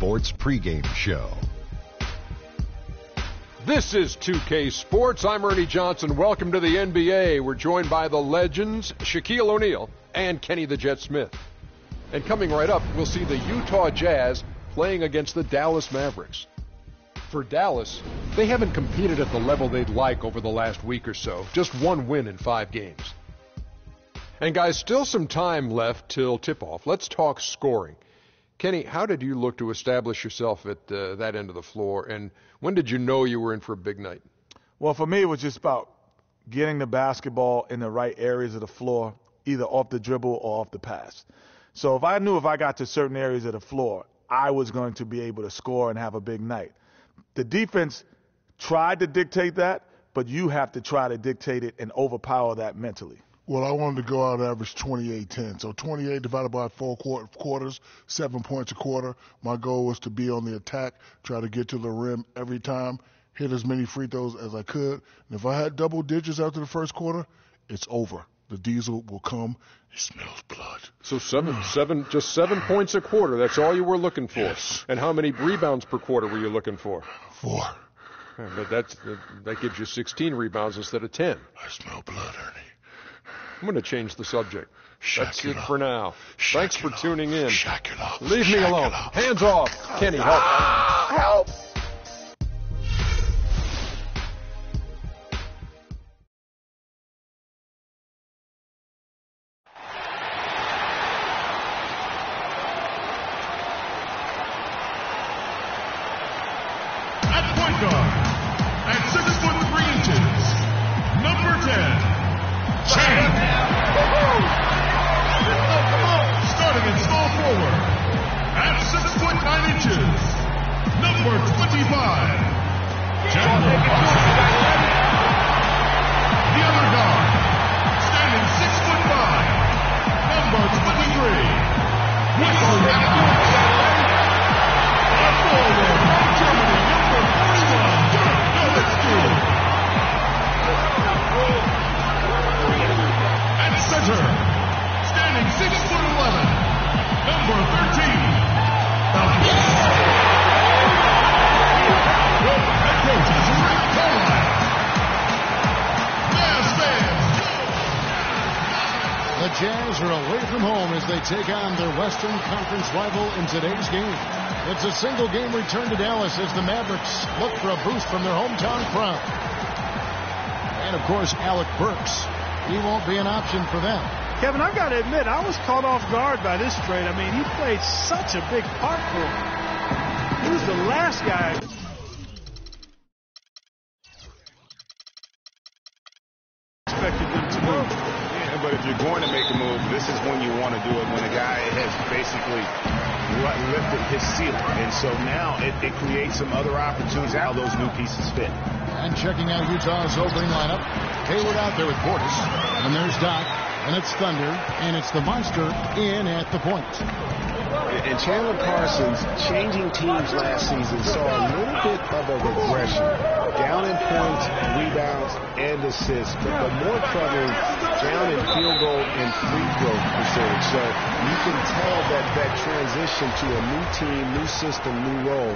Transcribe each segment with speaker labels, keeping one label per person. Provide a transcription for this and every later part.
Speaker 1: Sports pregame show.
Speaker 2: This is 2K Sports. I'm Ernie Johnson. Welcome to the NBA. We're joined by the legends, Shaquille O'Neal and Kenny the Jet Smith. And coming right up, we'll see the Utah Jazz playing against the Dallas Mavericks. For Dallas, they haven't competed at the level they'd like over the last week or so. Just one win in 5 games. And guys, still some time left till tip-off. Let's talk scoring. Kenny, how did you look to establish yourself at that end of the floor, and when did you know you were in for a big night?
Speaker 3: Well, for me, it was just about getting the basketball in the right areas of the floor, either off the dribble or off the pass. So if I knew if I got to certain areas of the floor, I was going to be able to score and have a big night. The defense tried to dictate that, but you have to try to dictate it and overpower that mentally.
Speaker 4: Well, I wanted to go out and average 28-10. So 28 divided by 4 quarters, 7 points a quarter. My goal was to be on the attack, try to get to the rim every time, hit as many free throws as I could. And if I had double digits after the first quarter, it's over. The diesel will come. It smells blood.
Speaker 2: So just 7 points a quarter. That's all you were looking for.
Speaker 4: Yes.
Speaker 2: And how many rebounds per quarter were you looking for?
Speaker 4: 4.
Speaker 2: But that gives you 16 rebounds instead of 10.
Speaker 4: I smell blood, Ernie.
Speaker 2: I'm going to change the subject. That's it
Speaker 4: Shaquille.
Speaker 2: for now. Thanks for tuning in.
Speaker 4: Shaquille.
Speaker 2: Leave me alone. Hands off. Kenny, help.
Speaker 3: Help!
Speaker 5: At point guard, at 6 foot 3 inches, number 10. Starting in small forward, at 6 foot 9 inches, number 25. The other guard, standing 6 foot 5, number 23. Whistling at a forward from Germany, number 41, Dirk Nowitzki. At center, standing 6 foot 11, number 13, the Beast. Head coaches Rick Carlisle. Mavs fans.
Speaker 6: The Jazz are away from home as they take on their Western Conference rival in today's game. It's a single-game return to Dallas as the Mavericks look for a boost from their hometown crowd. And, of course, Alec Burks. He won't be an option for them.
Speaker 7: Kevin, I've got to admit, I was caught off guard by this trade. I mean, he played such a big part for him. He was the last guy. Expected them to move.
Speaker 8: Yeah, but if you're going to make a move, this is when you want to do it, when a guy has basically lifted his ceiling. And so now it creates some other opportunities how those new pieces fit.
Speaker 6: And checking out Utah's opening lineup, Hayward out there with Portis. And there's Doc, and it's Thunder, and it's the Monster in at the point.
Speaker 8: And Chandler Parsons, changing teams last season, saw a little bit of a regression. Down in points, rebounds, and assists. But more troubling, down in field goal and free throw percentage. So you can tell that that transition to a new team, new system, new role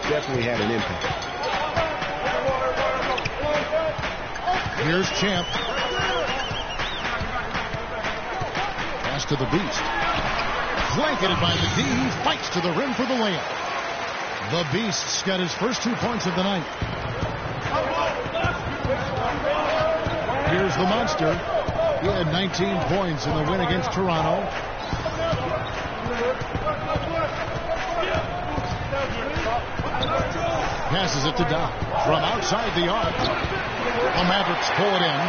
Speaker 8: definitely had an impact.
Speaker 6: Here's Champ. Pass to the Beast. Blanketed by the D. He fights to the rim for the layup. The Beast's got his first 2 points of the night. Here's the Monster. He had 19 points in the win against Toronto. Passes it to Doc from outside the arc. The Mavericks pull it in.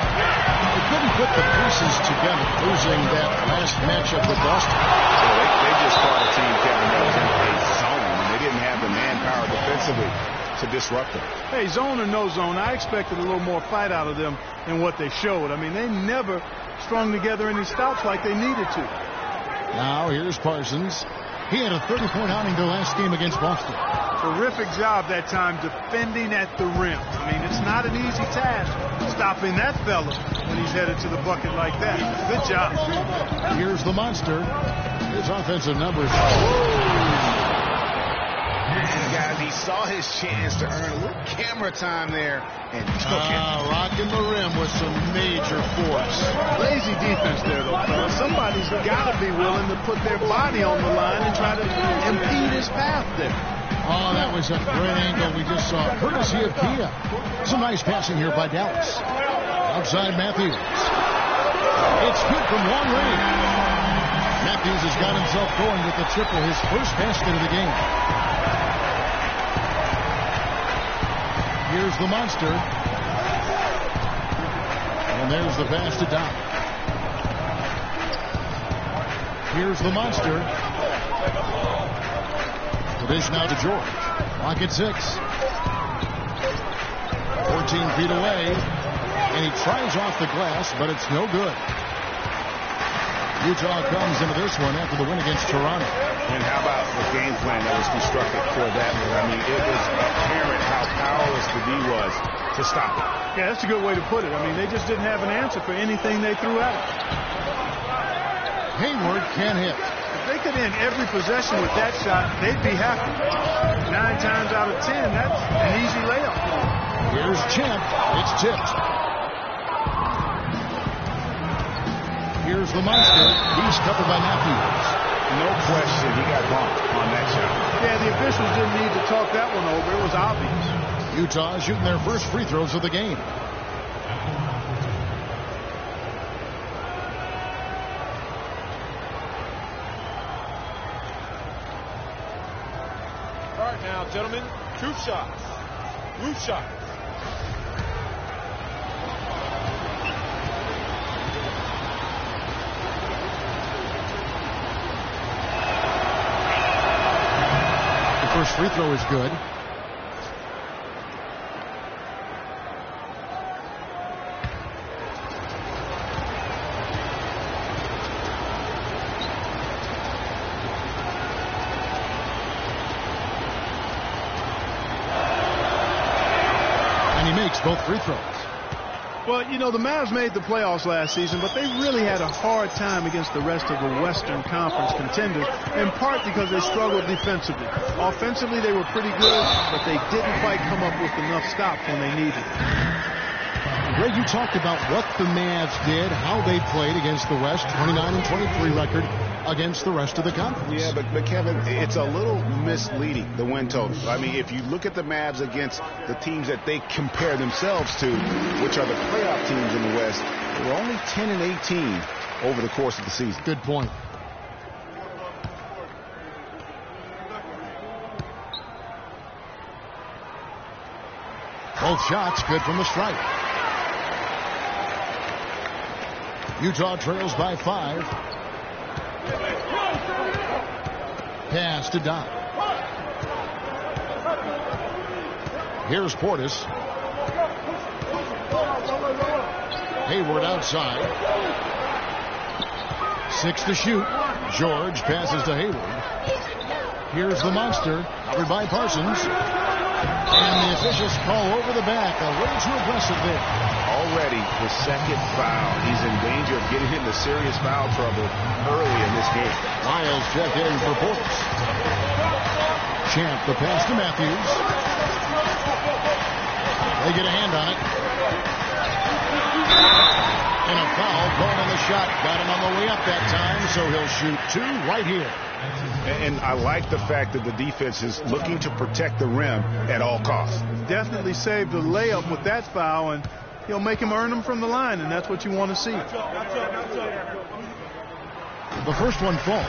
Speaker 6: They couldn't put the pieces together, losing that last matchup with Boston.
Speaker 8: So they just fought a team, Kevin, that was in a zone, and they didn't have the manpower defensively to disrupt them.
Speaker 7: Hey, zone or no zone, I expected a little more fight out of them than what they showed. I mean, they never strung together any stops like they needed to.
Speaker 6: Now here's Parsons. He had a 30-point outing the last game against Boston.
Speaker 7: Terrific job that time defending at the rim. I mean, it's not an easy task stopping that fella when he's headed to the bucket like that. Good job.
Speaker 6: Here's the Monster. His offensive numbers.
Speaker 8: He saw his chance to earn a little camera time there and took it.
Speaker 6: Rocking the rim with some major force.
Speaker 7: Lazy defense there, though, fellas. Somebody's got to be willing to put their body on the line and try to impede his path there.
Speaker 6: Oh, that was a great angle we just saw. Courtesy of Kia. Some nice passing here by Dallas. Outside Matthews. It's good from long range. Matthews has got himself going with the triple, his first basket of the game. Here's the monster. And there's the pass to Doc. Here's the monster. The dish now to George. Clock at 6. 14 feet away. And he tries off the glass, but it's no good. Utah comes into this one after the win against Toronto.
Speaker 8: And how about the game plan that was constructed for that one? I mean, it was apparent how powerless the D was to stop it.
Speaker 7: Yeah, that's a good way to put it. I mean, they just didn't have an answer for anything they threw at him.
Speaker 6: Hayward can't hit.
Speaker 7: If they could end every possession with that shot, they'd be happy. 9 times out of 10, that's an easy layup.
Speaker 6: Here's Champ. It's tipped. Here's the monster. He's covered by Matthews.
Speaker 8: No question, he got bumped on that shot.
Speaker 7: Yeah, the officials didn't need to talk that one over. It was obvious.
Speaker 6: Utah shooting their first free throws of the game.
Speaker 1: All right now, gentlemen, 2 shots. Roof shots.
Speaker 6: First free throw is good. And he makes both free throws.
Speaker 7: Well, you know, the Mavs made the playoffs last season, but they really had a hard time against the rest of the Western Conference contenders, in part because they struggled defensively. Offensively, they were pretty good, but they didn't quite come up with enough stops when they needed.
Speaker 6: Greg, you talked about what the Mavs did, how they played against the West, 29-23 record against the rest of the conference.
Speaker 8: Yeah, but Kevin, it's a little misleading, the win total. I mean, if you look at the Mavs against the teams that they compare themselves to, which are the playoff teams in the West, they were only 10-18 over the course of the season.
Speaker 6: Good point. Both shots good from the stripe. Utah trails by 5. Pass to Doc. Here's Portis. Hayward outside. 6 to shoot. George passes to Hayward. Here's the monster, covered by Parsons. And the officials call over the back. A little too aggressive there.
Speaker 8: Already the second foul. He's in danger of getting into serious foul trouble early in this game.
Speaker 6: Miles checked in for Portis. Champ, the pass to Matthews. They get a hand on it. And a foul called on the shot. Got him on the way up that time, so he'll shoot 2 right here.
Speaker 8: And I like the fact that the defense is looking to protect the rim at all costs.
Speaker 7: Definitely saved the layup with that foul, and he'll make him earn them from the line, and that's what you want to see.
Speaker 6: The first one falls.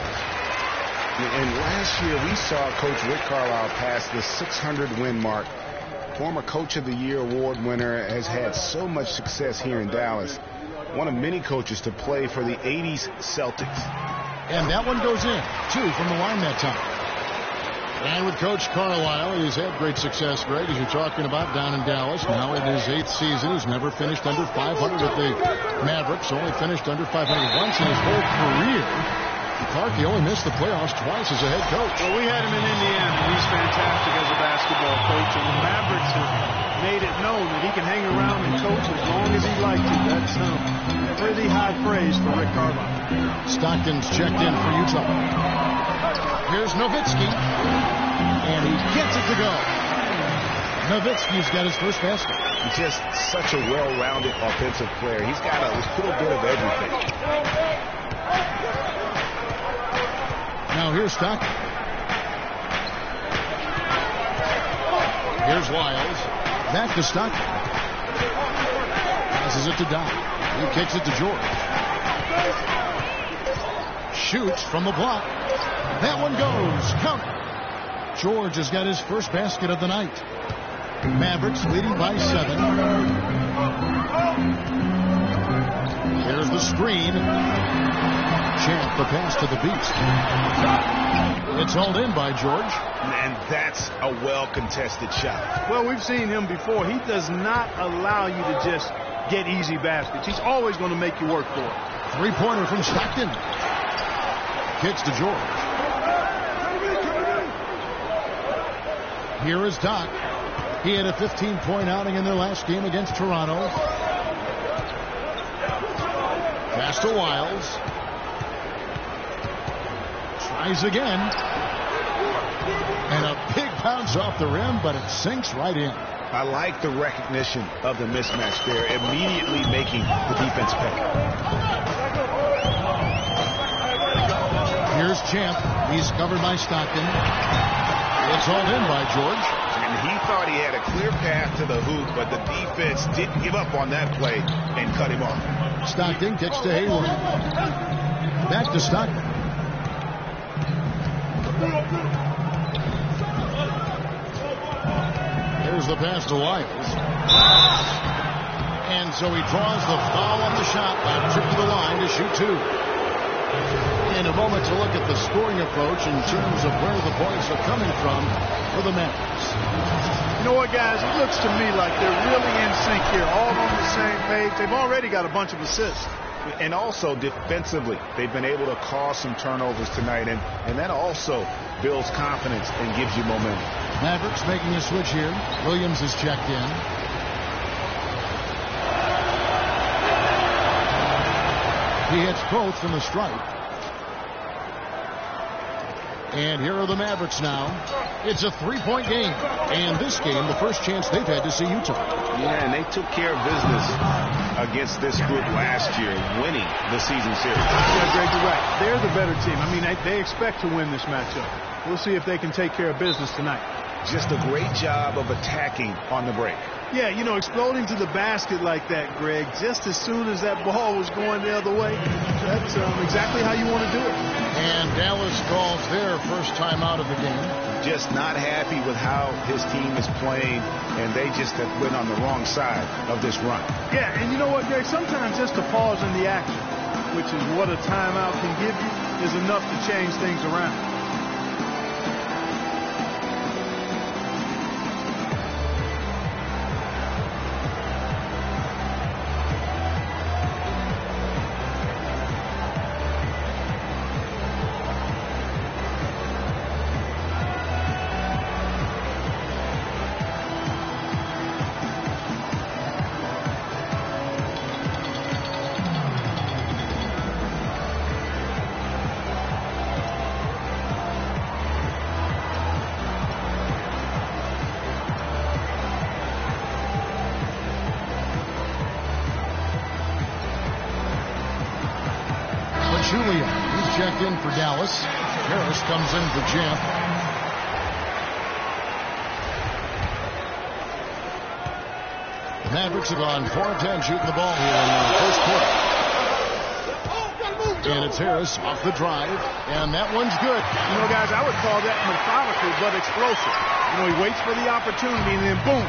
Speaker 8: And last year we saw Coach Rick Carlisle pass the 600 win mark. Former Coach of the Year award winner, has had so much success here in Dallas. One of many coaches to play for the 80s Celtics.
Speaker 6: And that one goes in. 2 from the line that time. And with Coach Carlisle, he's had great success, Greg, as you're talking about, down in Dallas. Now in his 8th season, he's never finished under 500 with the Mavericks. Only finished under 500 once in his whole career. Clark, he only missed the playoffs twice as a head coach.
Speaker 7: Well, we had him in Indiana, and he's fantastic as a basketball coach. And the Mavericks have made it known that he can hang around and coach as long as he'd like to. That's pretty high praise for Rick Carlisle.
Speaker 6: Stockton's checked in for Utah. Here's Nowitzki. And he gets it to go. Nowitzki's got his first basket.
Speaker 8: He's just such a well-rounded offensive player. He's got a little bit of everything.
Speaker 6: Now here's Stockton. Here's Wiles. Back to Stockton. Passes it to Doc. He kicks it to George. Shoots from the block. That one goes. Count it. George has got his first basket of the night. Mavericks leading by 7. Here's the screen. Champ the pass to the Beast. It's hauled in by George.
Speaker 8: And that's a well-contested shot.
Speaker 7: Well, we've seen him before. He does not allow you to just get easy baskets. He's always going to make you work for it.
Speaker 6: Three-pointer from Stockton. Kicks to George. Here is Doc. He had a 15-point outing in their last game against Toronto. Pass to Wiles. Tries again. And a big bounce off the rim, but it sinks right in.
Speaker 8: I like the recognition of the mismatch there, immediately making the defense pay.
Speaker 6: Here's Champ. He's covered by Stockton. It's hauled in by George.
Speaker 8: And he thought he had a clear path to the hoop, but the defense didn't give up on that play and cut him off.
Speaker 6: Stockton kicks to Hayward. Back to Stockton. There's the pass to Wiles. And so he draws the foul on the shot clock. Trip to the line to shoot 2. In a moment to look at the scoring approach in terms of where the points are coming from for the Mavericks.
Speaker 7: You know what, guys? It looks to me like they're really in sync here, all on the same page. They've already got a bunch of assists.
Speaker 8: And also defensively, they've been able to cause some turnovers tonight, and that also builds confidence and gives you momentum.
Speaker 6: Mavericks making a switch here. Williams is checked in. He hits both from the stripe. And here are the Mavericks now. It's a 3-point game. And this game, the first chance they've had to see Utah.
Speaker 8: Yeah, and they took care of business against this group last year, winning the season series.
Speaker 7: Yeah, Greg, you're right. They're the better team. I mean, they expect to win this matchup. We'll see if they can take care of business tonight.
Speaker 8: Just a great job of attacking on the break.
Speaker 7: Yeah, you know, exploding to the basket like that, Greg, just as soon as that ball was going the other way, that's exactly how you want to do it.
Speaker 6: And Dallas calls their first time out of the game.
Speaker 8: Just not happy with how his team is playing, and they just have been on the wrong side of this run.
Speaker 7: Yeah, and you know what, Greg, sometimes just a pause in the action, which is what a timeout can give you, is enough to change things around.
Speaker 6: He's checked in for Dallas. Harris comes in for Champ. The Mavericks have gone 4 of 10 shooting the ball here in the first quarter. And it's Harris off the drive, and that one's good.
Speaker 7: You know, guys, I would call that methodical but explosive. You know, he waits for the opportunity, and then boom,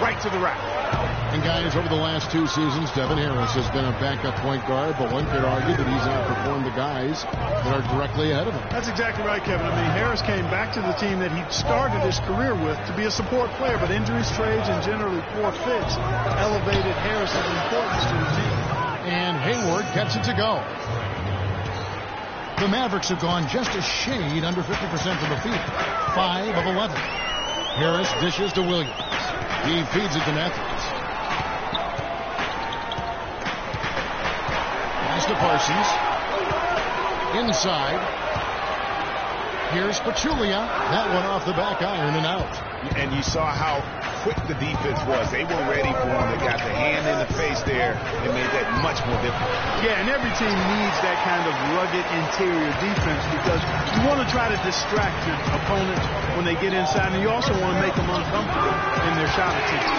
Speaker 7: right to the rack.
Speaker 6: And guys, over the last 2 seasons, Devin Harris has been a backup point guard, but one could argue that he's outperformed the guys that are directly ahead of him.
Speaker 7: That's exactly right, Kevin. I mean, Harris came back to the team that he started his career with to be a support player, but injuries, trades, and generally poor fits elevated Harris's importance to the team.
Speaker 6: And Hayward gets it to go. The Mavericks have gone just a shade under 50% from the field. 5 of 11. Harris dishes to Williams. He feeds it to Matthews. Pass to Parsons. Inside. Here's Pachulia. That one off the back iron and out.
Speaker 8: And you saw how quick the defense was. They were ready for him. They got the hand in the face there and made that much more difficult.
Speaker 7: Yeah, and every team needs that kind of rugged interior defense because you want to try to distract your opponents when they get inside, and you also want to make them uncomfortable in their shot attempts.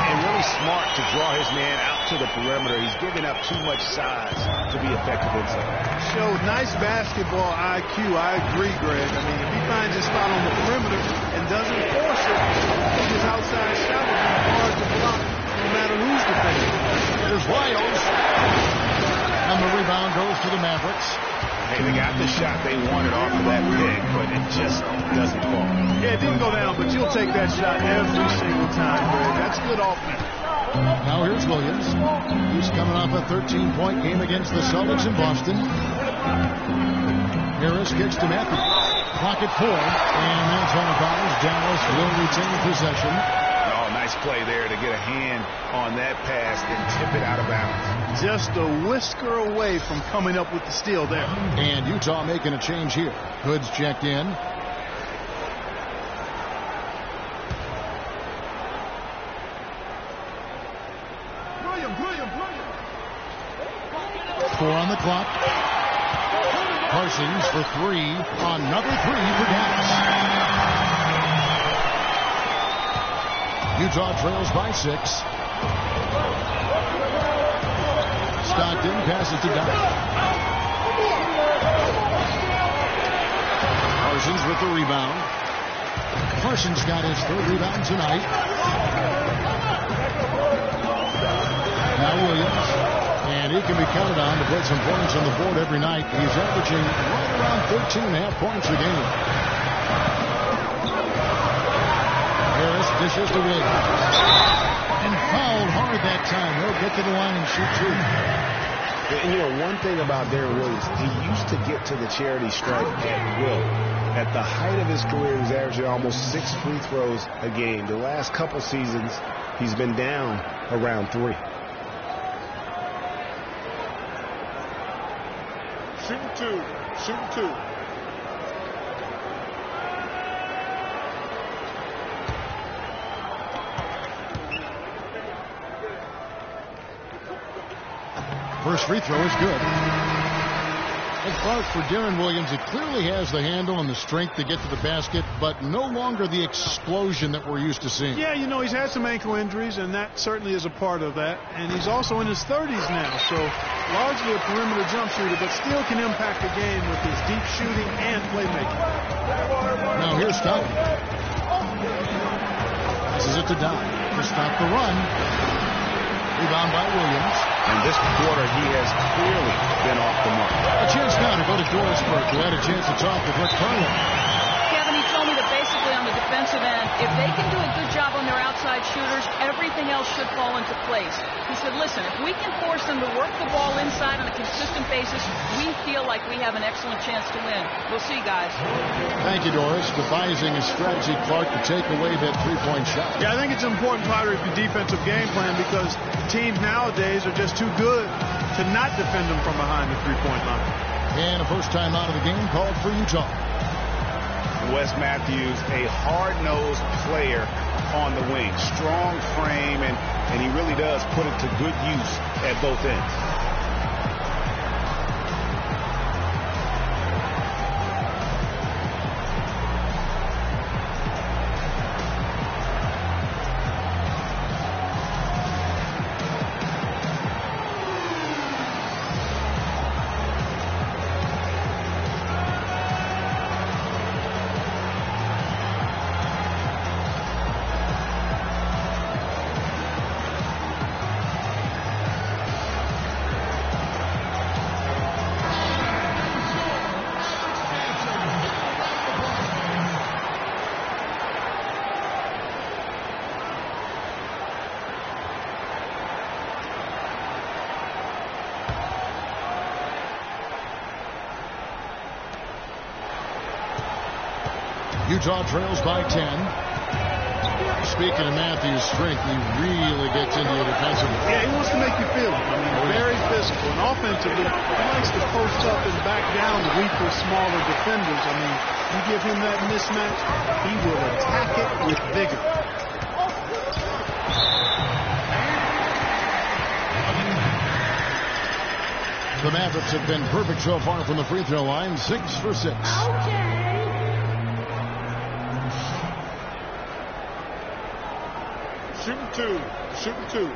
Speaker 8: And really smart to draw his man out to the perimeter. He's giving up too much size to be effective inside.
Speaker 7: Showed nice basketball IQ. I agree, Greg. I mean, if he finds his spot on the perimeter and doesn't force it, his outside shot will be hard to block no matter who's defending.
Speaker 6: There's Wiles. And the rebound goes to the Mavericks.
Speaker 8: Hey, they got the shot they wanted off of that pick, but it just doesn't fall.
Speaker 7: Yeah, it didn't go down, but you'll take that shot every single time, Greg. That's good offense.
Speaker 6: Now here's Williams. He's coming off a 13-point game against the Celtics in Boston. Harris kicks to Matthews. Clock at 4, and that's on the Dalls. Dallas will retain possession.
Speaker 8: Oh, nice play there to get a hand on that pass and tip it out of bounds.
Speaker 7: Just a whisker away from coming up with the steal there.
Speaker 6: And Utah making a change here. Goods checked in.
Speaker 5: Williams.
Speaker 6: 4 on the clock. Parsons for 3. Another 3 for Dallas. Utah trails by 6. Stockton passes to Dallas. Parsons with the rebound. Parsons got his 3rd rebound tonight. Now Williams. And he can be counted on to put some points on the board every night. He's averaging right around 13.5 points a game. Harris dishes to Williams. And fouled hard that time. He'll get to the line and shoot 2.
Speaker 8: And, you know, one thing about Darren Williams, he used to get to the charity stripe at will. At the height of his career, he was averaging almost 6 free throws a game. The last couple seasons, he's been down around 3.
Speaker 1: Shooting two.
Speaker 6: First free throw is good. And Clark, for Darren Williams, it clearly has the handle and the strength to get to the basket, but no longer the explosion that we're used to seeing.
Speaker 7: Yeah, you know, he's had some ankle injuries, and that certainly is a part of that. And he's also in his 30s now, so largely a perimeter jump shooter, but still can impact the game with his deep shooting and playmaking.
Speaker 6: Now here's Stockton. Passes it to Dodd to stop the run. Rebound by Williams.
Speaker 8: And this quarter, he has clearly been off the mark.
Speaker 6: A chance now to go to Dorisburg, who had a chance to talk with Rick Carlin.
Speaker 9: Kevin, he told me that basically on the defensive end, if they can do a good job on their outside shooters, everything else should fall into place. He said, listen, if we can force them to work the ball inside on a consistent basis, we feel like we have an excellent chance to win. We'll see, guys.
Speaker 6: Thank you, Doris. Devising a strategy, Clark, to take away that three-point shot.
Speaker 7: Yeah, I think it's an important part of the defensive game plan because teams nowadays are just too good to not defend them from behind the three-point line.
Speaker 6: And a first time out of the game called for Utah.
Speaker 8: Wes Matthews, a hard-nosed player on the wing. Strong frame, and he really does put it to good use at both ends. Utah trails by 10.
Speaker 6: speaking of Matthews' strength, he really gets into you defensively.
Speaker 7: Yeah, he wants to make you feel it. I mean, very physical. And offensively, he likes to post up and back down the weaker, smaller defenders. I mean, you give him that mismatch, he will attack it with vigor.
Speaker 6: The Mavericks have been perfect so far from the free throw line, 6 for 6.
Speaker 1: Shooting two. Shooting two.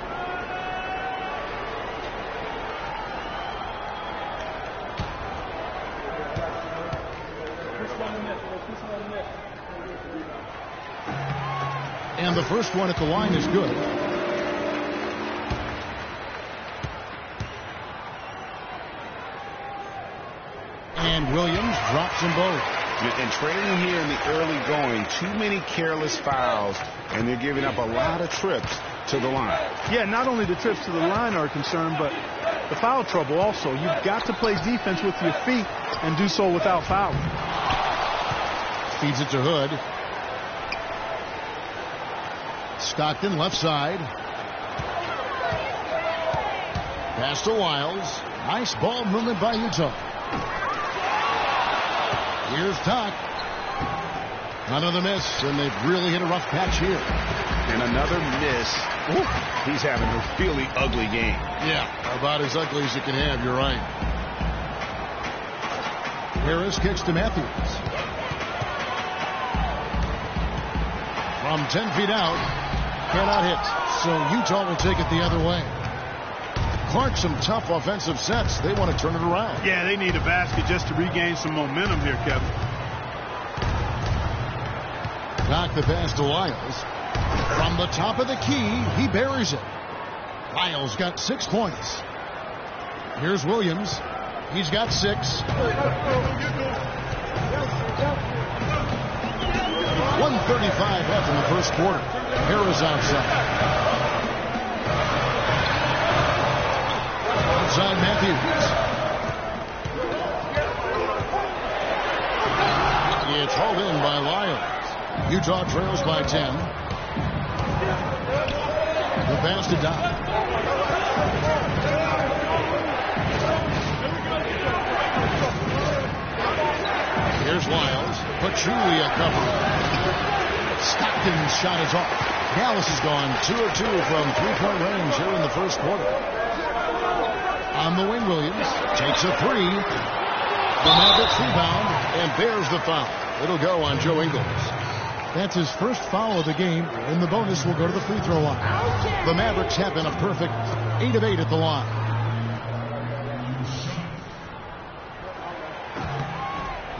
Speaker 6: And the first one at the line is good. And Williams drops them both.
Speaker 8: And trailing here in the early going, too many careless fouls, and they're giving up a lot of trips to the line.
Speaker 7: Yeah, not only the trips to the line are a concern, but the foul trouble also. You've got to play defense with your feet and do so without fouling.
Speaker 6: Feeds it to Hood. Stockton left side. Pass to Wiles. Nice ball movement by Utah. Here's Doc. Another miss, and they've really hit a rough patch here.
Speaker 8: And another miss. Ooh, he's having a really ugly game.
Speaker 6: Yeah, about as ugly as you can have, you're right. Harris kicks to Matthews. From 10 feet out, cannot hit. So Utah will take it the other way. Clark, some tough offensive sets. They want to turn it around.
Speaker 7: Yeah, they need a basket just to regain some momentum here, Kevin.
Speaker 6: Knock the pass to Wiles. From the top of the key, he buries it. Wiles got 6 points. Here's Williams. He's got 6. 1:35 left in the first quarter. Harris outside. Outside Matthews. It's hauled in by Wiles. Utah trails by 10. The pass to Doc. Here's Wiles. Pachulia covering. Stockton's shot is off. Dallas has gone 2 of 2 from three-point range here in the first quarter. On the wing, Williams takes a 3. The Mavericks rebound and bears the foul. It'll go on Joe Ingles. That's his first foul of the game, and the bonus will go to the free throw line. The Mavericks have been a perfect 8 of 8 at the line.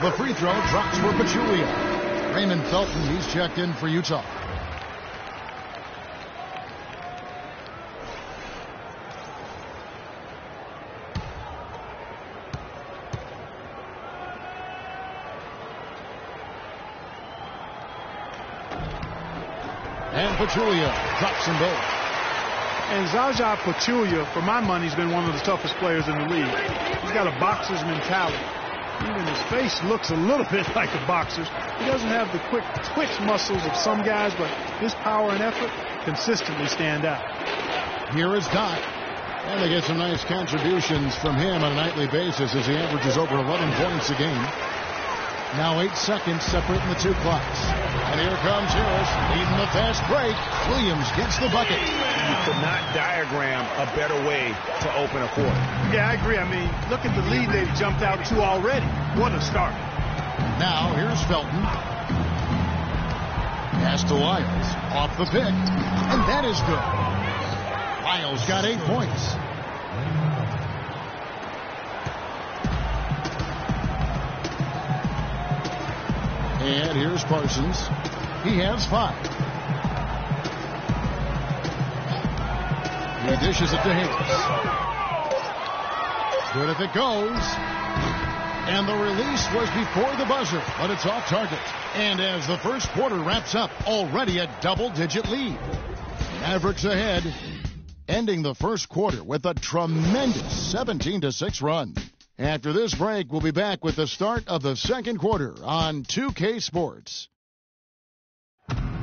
Speaker 6: The free throw drops for Pachulia. Raymond Felton, he's checked in for Utah. And Pachulia drops them both.
Speaker 7: And Zaza Pachulia, for my money, has been one of the toughest players in the league. He's got a boxer's mentality. Even his face looks a little bit like a boxer's. He doesn't have the quick twitch muscles of some guys, but his power and effort consistently stand out.
Speaker 6: Here is Doc. And they get some nice contributions from him on a nightly basis as he averages over 11 points a game. Now 8 seconds separating the two clocks. And here comes Harris, leading the fast break. Williams gets the bucket.
Speaker 8: You could not diagram a better way to open a quarter.
Speaker 7: Yeah, I agree. I mean, look at the lead they've jumped out to already. What a start.
Speaker 6: Now here's Felton. Pass to Wiles. Off the pick. And that is good. Wiles got 8 points. And here's Parsons. He has 5. He dishes it to Harris. Good if it goes. And the release was before the buzzer, but it's off target. And as the first quarter wraps up, already a double-digit lead. Mavericks ahead, ending the first quarter with a tremendous 17-6 run. After this break, we'll be back with the start of the second quarter on 2K Sports.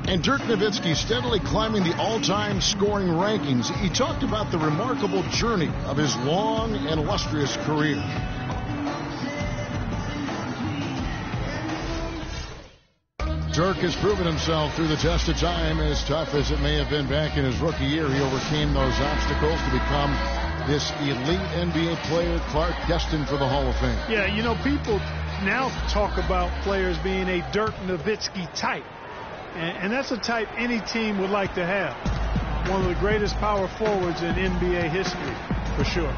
Speaker 6: And Dirk Nowitzki steadily climbing the all-time scoring rankings. He talked about the remarkable journey of his long and illustrious career. Dirk has proven himself through the test of time. As tough as it may have been back in his rookie year, he overcame those obstacles to become this elite NBA player, Clark, destined for the Hall of Fame.
Speaker 7: Yeah, you know, people now talk about players being a Dirk Nowitzki type. And that's a type any team would like to have. One of the greatest power forwards in NBA history, for sure.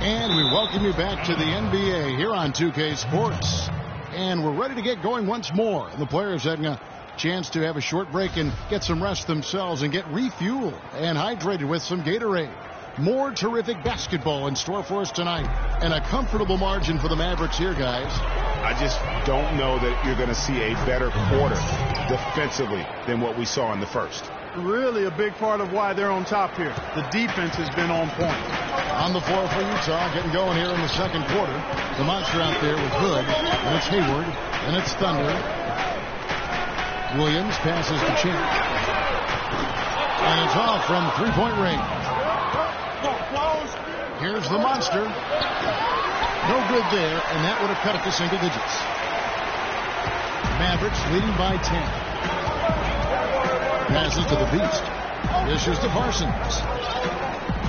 Speaker 6: And we welcome you back to the NBA here on 2K Sports. And we're ready to get going once more. The players having a chance to have a short break and get some rest themselves and get refueled and hydrated with some Gatorade. More terrific basketball in store for us tonight. And a comfortable margin for the Mavericks here, guys.
Speaker 8: I just don't know that you're going to see a better quarter defensively than what we saw in the first.
Speaker 7: Really a big part of why they're on top here. The defense has been on point.
Speaker 6: On the floor for Utah, getting going here in the second quarter. The monster out there with Hood, and it's Hayward, and it's Thunder. Williams passes to Chin. And it's off from three-point range. Here's the monster. No good there, and that would have cut it to single digits. Mavericks leading by 10. Passes to the Beast. Dishes to Parsons.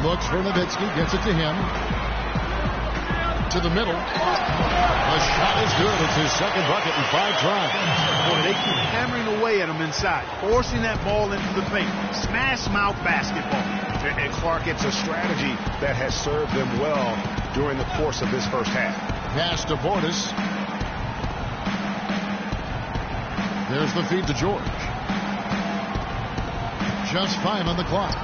Speaker 6: Looks for Nowitzki, gets it to him. To the middle. The shot is good. It's his second bucket in 5 tries.
Speaker 7: Boy, they keep hammering away at him inside, forcing that ball into the paint. Smash mouth basketball.
Speaker 8: And Clark, it's a strategy that has served them well during the course of this first half.
Speaker 6: Pass to Portis. There's the feed to George. Just 5 on the clock.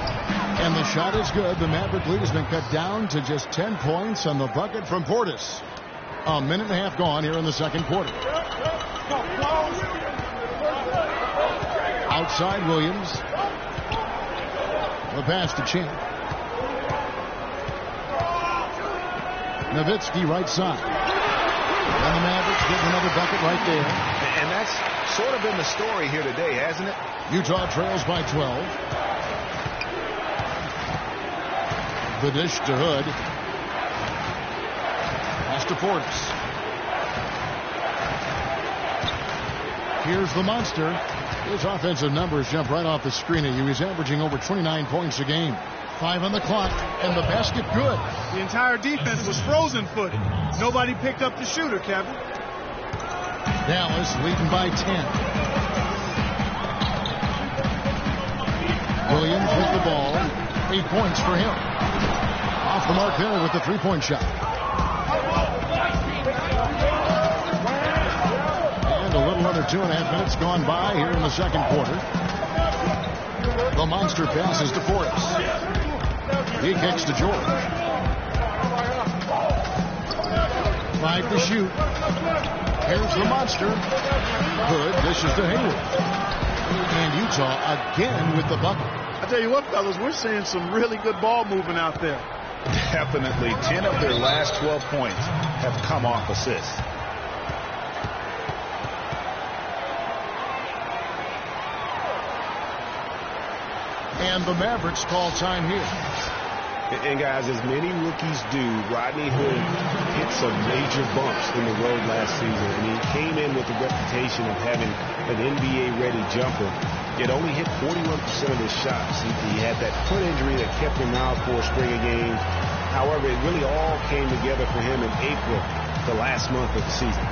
Speaker 6: And the shot is good. The Maverick lead has been cut down to just 10 points on the bucket from Portis. A minute and a half gone here in the second quarter. Outside Williams. The pass to Chin. Nowitzki right side. And the Mavericks get another bucket right there.
Speaker 8: And that's sort of been the story here today, hasn't it?
Speaker 6: Utah trails by 12. The dish to Hood. Pass to Portis. Here's the monster. His offensive numbers jump right off the screen at you. He's averaging over 29 points a game. 5 on the clock, and the basket good.
Speaker 7: The entire defense was frozen-footed. Nobody picked up the shooter, Kevin.
Speaker 6: Dallas leading by 10. Williams with the ball. 8 points for him. Off the mark there with the three-point shot. And a little under 2.5 minutes gone by here in the second quarter. The monster passes to Portis. He kicks to George. 5 to shoot. Here's the monster. Hood dishes to Hayward. And Utah again with the bucket.
Speaker 7: I tell you what, fellas, we're seeing some really good ball movement out there.
Speaker 8: Definitely. 10 of their last 12 points have come off assists.
Speaker 6: And the Mavericks call time here.
Speaker 8: And guys, as many rookies do, Rodney Hood hit some major bumps in the road last season. And he came in with the reputation of having an NBA-ready jumper. Yet only hit 41% of his shots. He had that foot injury that kept him out for a string of games. However, it really all came together for him in April, the last month of the season.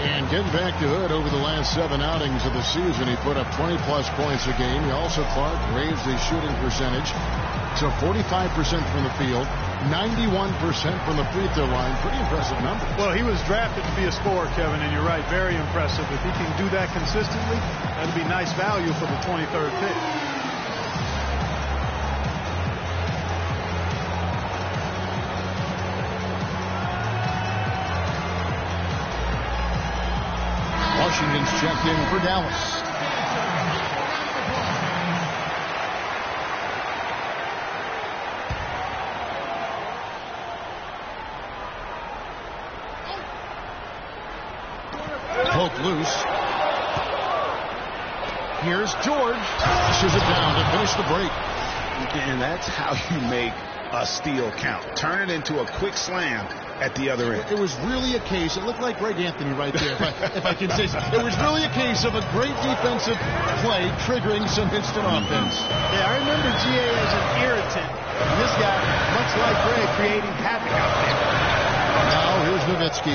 Speaker 6: And getting back to Hood over the last 7 outings of the season, he put up 20-plus points a game. He also, Clark, raised his shooting percentage to 45% from the field, 91% from the free throw line. Pretty impressive number.
Speaker 7: Well, he was drafted to be a scorer, Kevin, and you're right, very impressive. If he can do that consistently, that'd be nice value for the 23rd pick.
Speaker 6: Washington's checked in for Dallas. Dalls. Here's George. Flashes it down to finish the break.
Speaker 8: And that's how you make a steal count. Turn it into a quick slam at the other end.
Speaker 6: It was really a case, it looked like Greg Anthony right there, if I can say so. It was really a case of a great defensive play triggering some instant offense.
Speaker 7: Yeah, I remember GA as an irritant. And this guy, much like Greg, creating havoc out there.
Speaker 6: Now here's Nowitzki.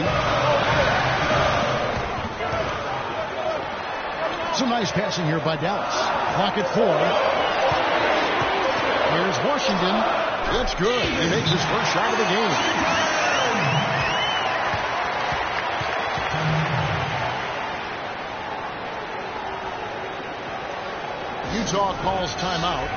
Speaker 6: Some nice passing here by Dallas. Clock at 4. Here's Washington. It's good. He makes his first shot of the game. Utah calls timeout.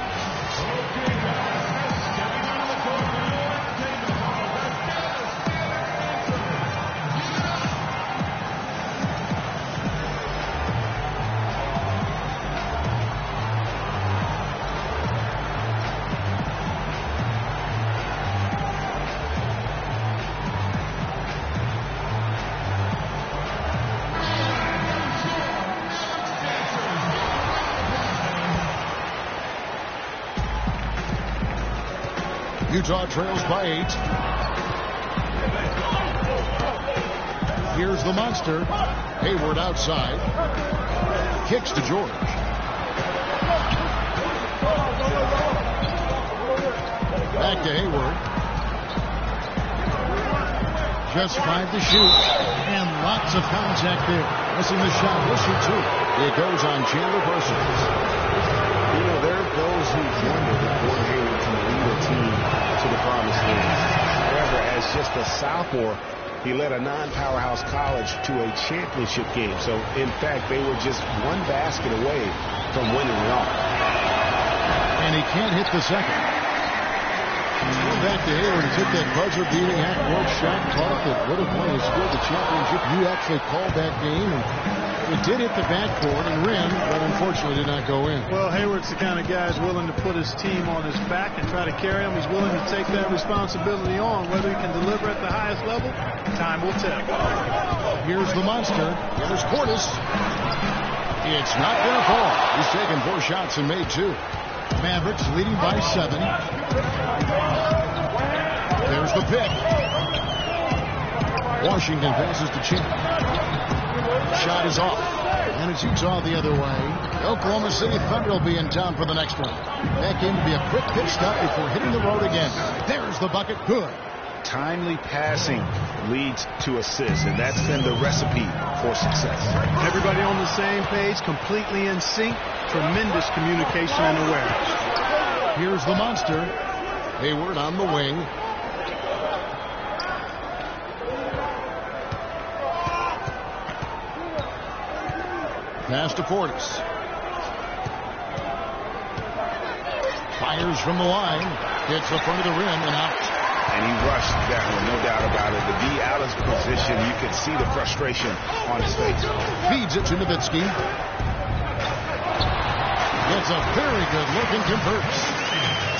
Speaker 6: Utah trails by 8. Here's the monster. Hayward outside. Kicks to George. Back to Hayward. Just 5 to shoot. And lots of contact there. Missing the shot. We'll shoot 2. It goes on Chandler Parsons.
Speaker 8: You know, there are those who wonder if Gordon Hayward can lead a team to the promised land. However, as just a sophomore, he led a non-powerhouse college to a championship game. So, in fact, they were just one basket away from winning it all.
Speaker 6: And he can't hit the second. Going back to Hayward, he took that buzzer-beating half-court shot, caught that would have won his school the championship. You actually called that game, and it did hit the backboard and rim, but unfortunately did not go in.
Speaker 7: Well, Hayward's the kind of guy who's willing to put his team on his back and try to carry him. He's willing to take that responsibility on. Whether he can deliver at the highest level, time will tell.
Speaker 6: Here's the monster. Here's Portis. It's not going to fall. He's taken 4 shots and made 2. Mavericks leading by 7. There's the pick. Washington passes to Chin. Shot is off. And it's Utah the other way. Oklahoma City Thunder will be in town for the next one. That game to be a quick pit stop before hitting the road again. There's the bucket. Good.
Speaker 8: Timely passing leads to assists, and that's been the recipe for success.
Speaker 7: Everybody on the same page, completely in sync. Tremendous communication and awareness.
Speaker 6: Here's the monster. Hayward on the wing. Pass to Portis. Fires from the line. Hits the front of the rim and out.
Speaker 8: And he rushed that one, no doubt about it. To be out of position, you can see the frustration on his face.
Speaker 6: Feeds it to Nowitzki. Gets a very good look and converts.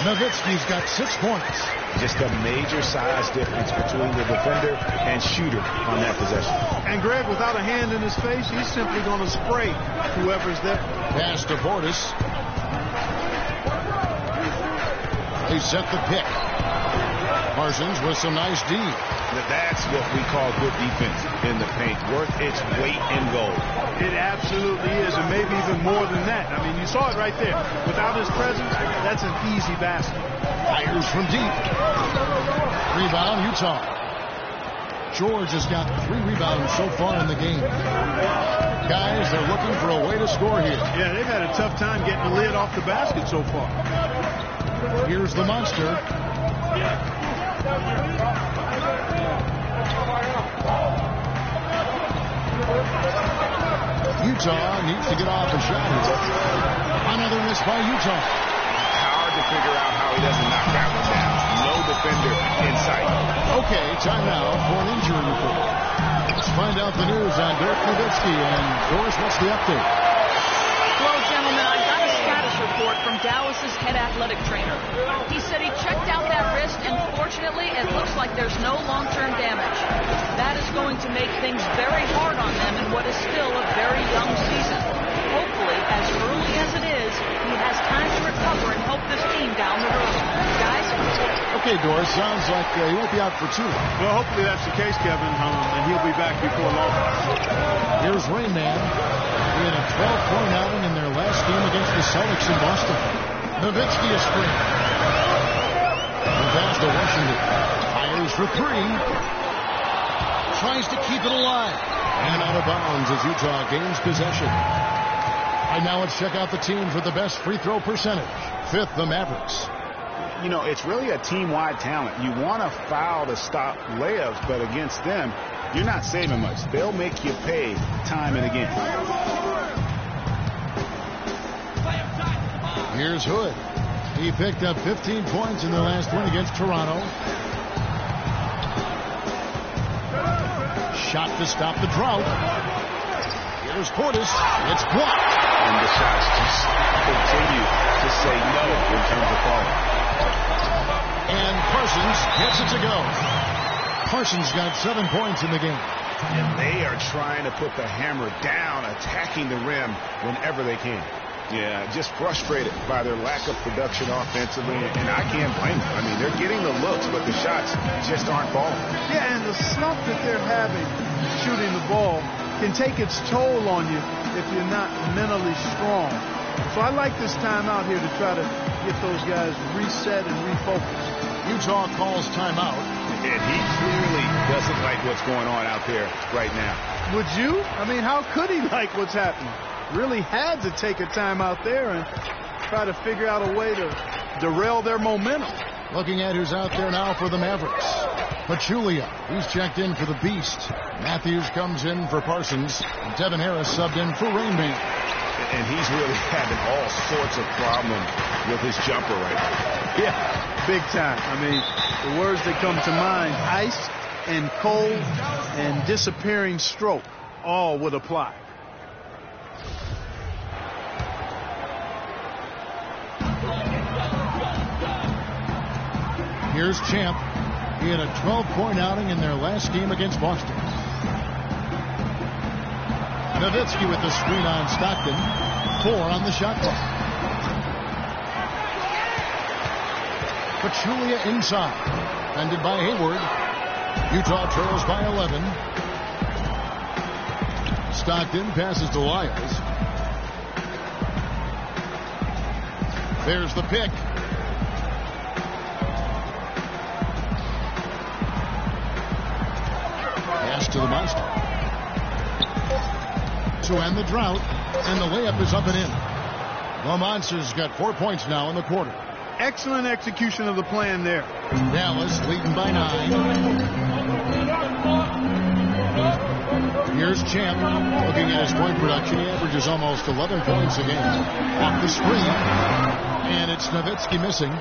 Speaker 6: Nowitzki's got 6 points.
Speaker 8: Just a major size difference between the defender and shooter on that possession.
Speaker 7: And Greg, without a hand in his face, he's simply going to spray whoever's there.
Speaker 6: Pass to Portis. They set the pick. Parsons with some nice D.
Speaker 8: That's what we call good defense in the paint. Worth its weight in gold.
Speaker 7: It absolutely is, and maybe even more than that. I mean, you saw it right there. Without his presence, that's an easy basket.
Speaker 6: Fires from deep. Rebound, Utah. George has got 3 rebounds so far in the game. Guys, they're looking for a way to score here.
Speaker 7: Yeah, they've had a tough time getting the lid off the basket so far.
Speaker 6: Here's the monster. Utah needs to get off a shot here. Another miss by Utah.
Speaker 8: Hard to figure out how he doesn't knock that one down. No defender in sight.
Speaker 6: Okay, timeout for an injury report. Let's find out the news on Dirk Nowitzki. And Doris, what's the update?
Speaker 9: Well, gentlemen, I got a status report report from Dallas's head athletic trainer. He said he checked out that wrist, and fortunately, it looks like there's no long-term damage. That is going to make things very hard on them in what is still a very young season. Hopefully, as early as it is, he has time to recover and help this team down the road. Guys?
Speaker 6: Okay, Doris, sounds like he won't be out for too long.
Speaker 7: Well, hopefully that's the case, Kevin, and he'll be back before long.
Speaker 6: Here's Rain Man. He had a 12-point outing in their last game against the Celtics in Boston. Nowitzki is free. The pass to Washington. Fires for three. Tries to keep it alive. And out of bounds as Utah gains possession. And now let's check out the team for the best free throw percentage. Fifth, the Mavericks.
Speaker 8: You know, it's really a team-wide talent. You want to foul to stop layups, but against them, you're not saving much. They'll make you pay time and again.
Speaker 6: Here's Hood. He picked up 15 points in their last win against Toronto. Shot to stop the drought. Here's Portis. It's blocked.
Speaker 8: And the shots just continue to say no in terms of falling.
Speaker 6: And Parsons gets it to go. Parsons got 7 points in the game.
Speaker 8: And they are trying to put the hammer down, attacking the rim whenever they can. Yeah, just frustrated by their lack of production offensively, and I can't blame them. I mean, they're getting the looks, but the shots just aren't falling.
Speaker 7: Yeah, and the slump that they're having shooting the ball can take its toll on you if you're not mentally strong. So I like this timeout here to try to get those guys reset and refocused.
Speaker 6: Utah calls timeout.
Speaker 8: And he clearly doesn't like what's going on out there right now.
Speaker 7: Would you? I mean, how could he like what's happening? Really had to take a timeout there and try to figure out a way to derail their momentum.
Speaker 6: Looking at who's out there now for the Mavericks. Pachulia, he's checked in for the Beast. Matthews comes in for Parsons. Devin Harris subbed in for Rainman.
Speaker 8: And he's really having all sorts of problems with his jumper right now.
Speaker 7: Yeah, big time. I mean, the words that come to mind, ice and cold and disappearing stroke, all would apply.
Speaker 6: Here's Champ. He had a 12-point outing in their last game against Boston. Nowitzki with the screen on Stockton. 4 on the shot clock. Pachulia inside. Defended by Hayward. Utah trails by 11. Stockton passes to Lyles. There's the pick. Pass to the monster. To end the drought, and the layup is up and in. The Monsters got 4 points now in the quarter.
Speaker 7: Excellent execution of the plan there.
Speaker 6: Dallas leading by 9. Here's Champ. Looking at his point production, he averages almost 11 points a game. Off the screen, and it's Nowitzki missing.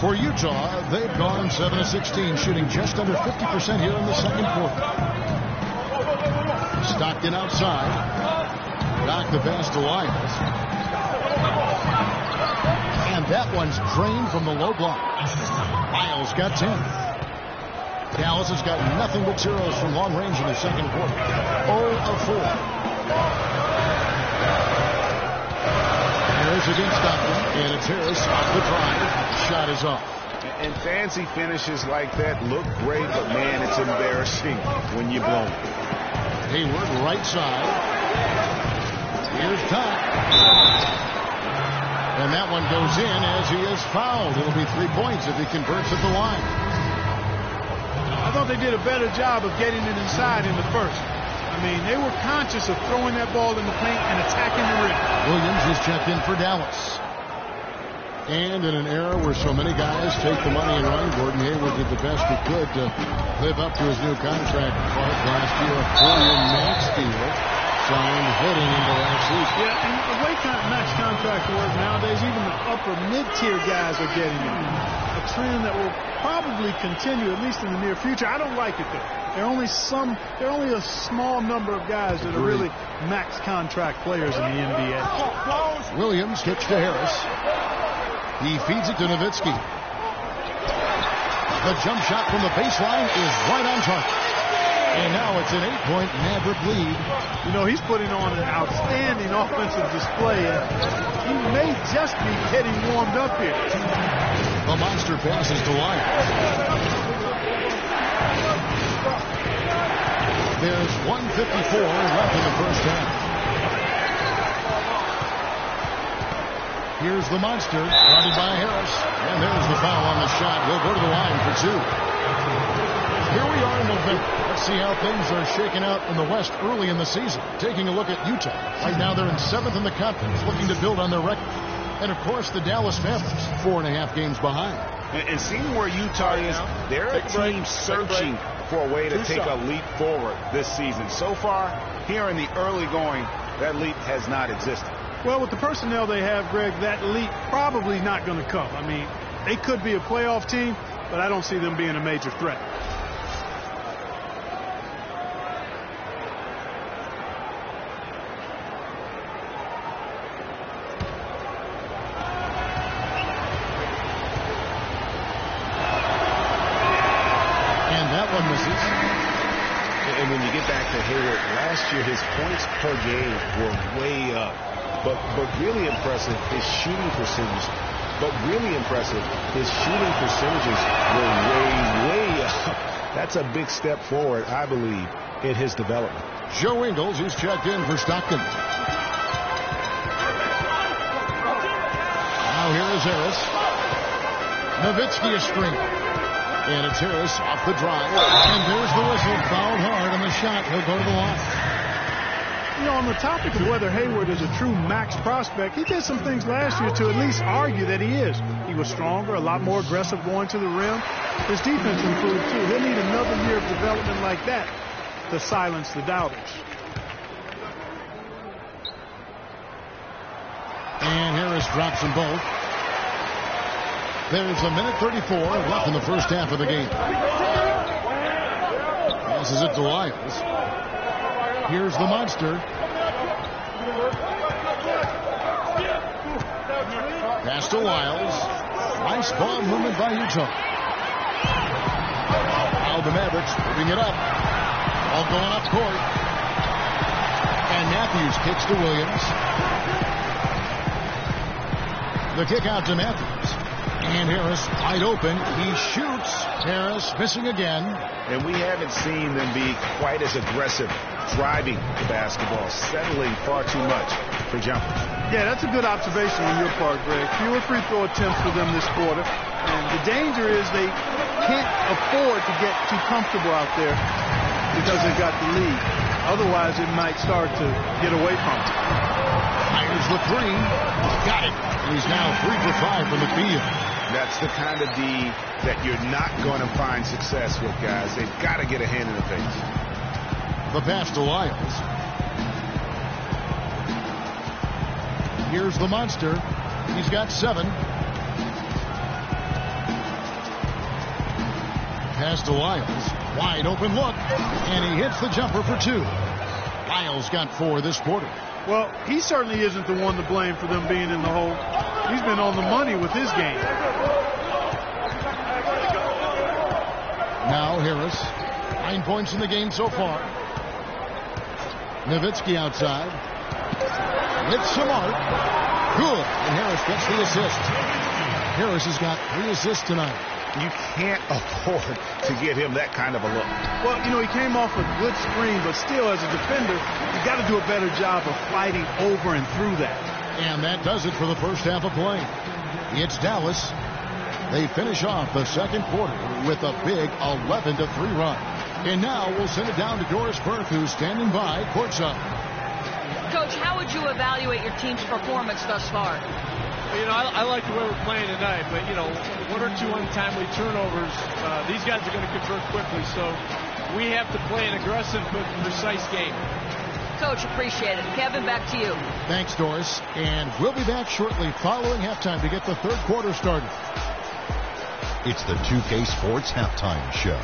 Speaker 6: For Utah, they've gone 7 of 16, shooting just under 50% here in the second quarter. Stockton outside. Knock the pass to Lyles. And that one's drained from the low block. Lyles got 10. Dallas has got nothing but zeros from long range in the second quarter. 0 of 4. Harris against Stockton. And it's Harris off the drive. Shot is off.
Speaker 8: And fancy finishes like that look great, but man, it's embarrassing when you blow it.
Speaker 6: Hayward right side. Here's Top. And that one goes in as he is fouled. It'll be 3 points if he converts at the line.
Speaker 7: I thought they did a better job of getting it inside in the first. I mean, they were conscious of throwing that ball in the paint and attacking the rim.
Speaker 6: Williams is checked in for Dallas. And in an era where so many guys take the money and run, Gordon Hayward did the best he could to live up to his new contract last year. A 4-year max deal signed heading into last week.
Speaker 7: Yeah, and the way max contracts work nowadays, even the upper mid-tier guys are getting it. A trend that will probably continue, at least in the near future. I don't like it, though. There are only a small number of guys that are really max contract players in the NBA.
Speaker 6: Williams kicks to Harris. He feeds it to Nowitzki. The jump shot from the baseline is right on target. And now it's an 8-point Maverick lead.
Speaker 7: You know, he's putting on an outstanding offensive display. He may just be getting warmed up here.
Speaker 6: The monster passes to Lyles. There's 1:54 left in the first half. Here's the monster, guarded by Harris. And there's the foul on the shot. He'll go to the line for 2. Here we are in November. Let's see how things are shaking out in the West early in the season. Taking a look at Utah. Right now they're in 7th in the conference, looking to build on their record. And, of course, the Dallas Mavericks, 4.5 games behind.
Speaker 8: And seeing where Utah is, they're a team searching for a way to take a leap forward this season. So far, here in the early going, that leap has not existed.
Speaker 7: Well, with the personnel they have, Greg, that leap probably not going to come. I mean, they could be a playoff team, but I don't see them being a major threat.
Speaker 8: And when you get back to Hayward, last year his points per game were way up. But really impressive, his shooting percentages. Were way up. That's a big step forward, I believe, in his development.
Speaker 6: Joe Ingles, who's checked in for Stockton. Now here is Harris. Nowitzki a screen. And it's Harris off the drive. And there's the whistle. Fouled hard on the shot. He'll go to the line.
Speaker 7: You know, on the topic of whether Hayward is a true max prospect, he did some things last year to at least argue that he is. He was stronger, a lot more aggressive going to the rim. His defense improved, too. He'll need another year of development like that to silence the doubters.
Speaker 6: And Harris drops them both. There's a minute 34 left in the first half of the game. Passes it to Lyles. Here's the monster. Pass to Lyles. Nice ball movement by Utah. Now the Mavericks moving it up. All going up court. And Matthews kicks to Williams. The kick out to Matthews. And Harris wide open. He shoots. Harris missing again.
Speaker 8: And we haven't seen them be quite as aggressive driving the basketball, settling far too much for jumpers.
Speaker 7: Yeah, that's a good observation on your part, Greg. Fewer free throw attempts for them this quarter. And the danger is they can't afford to get too comfortable out there because they got the lead. Otherwise, it might start to get away from them.
Speaker 6: Fires the three. Got it. He's now 3 for 5 from the field.
Speaker 8: That's the kind of D that you're not going to find success with, guys. They've got to get a hand in the face.
Speaker 6: The pass to Lyles. Here's the monster. He's got 7. Pass to Lyles. Wide open look. And he hits the jumper for 2. Lyles got 4 this quarter.
Speaker 7: Well, he certainly isn't the one to blame for them being in the hole. He's been on the money with his game.
Speaker 6: Now Harris. 9 points in the game so far. Nowitzki outside. Hits some mark. Good. And Harris gets the assist. Harris has got 3 assists tonight.
Speaker 8: You can't afford to give him that kind of a look.
Speaker 7: Well, you know, he came off a good screen, but still, as a defender, you got to do a better job of fighting over and through that.
Speaker 6: And that does it for the first half of play. It's Dallas. They finish off the second quarter with a big 11-3 run. And now we'll send it down to Doris Burke, who's standing by courtside.
Speaker 9: Coach, how would you evaluate your team's performance thus far?
Speaker 1: You know, I like the way we're playing tonight, but, you know, 1 or 2 untimely turnovers, these guys are going to convert quickly, so we have to play an aggressive but precise game.
Speaker 9: Coach, appreciate it. Kevin, back to you.
Speaker 6: Thanks, Doris. And we'll be back shortly following halftime to get the third quarter started. It's the 2K Sports Halftime Show.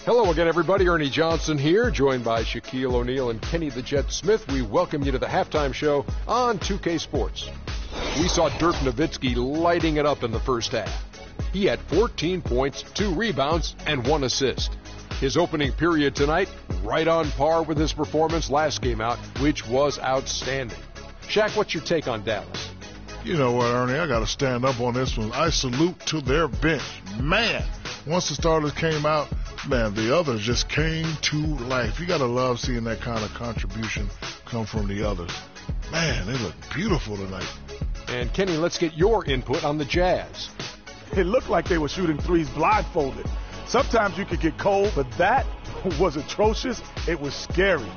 Speaker 2: Hello again, everybody. Ernie Johnson here, joined by Shaquille O'Neal and Kenny the Jet Smith. We welcome you to the halftime show on 2K Sports. We saw Dirk Nowitzki lighting it up in the first half. He had 14 points, 2 rebounds, and 1 assist. His opening period tonight, right on par with his performance last game out, which was outstanding. Shaq, what's your take on Dallas?
Speaker 4: You know what, Ernie? I got to stand up on this one. I salute to their bench. Man, once the starters came out, man, the others just came to life. You got to love seeing that kind of contribution come from the others. Man, they look beautiful tonight.
Speaker 2: And Kenny, let's get your input on the Jazz.
Speaker 3: It looked like they were shooting threes blindfolded. Sometimes you could get cold, but that was atrocious. It was scary.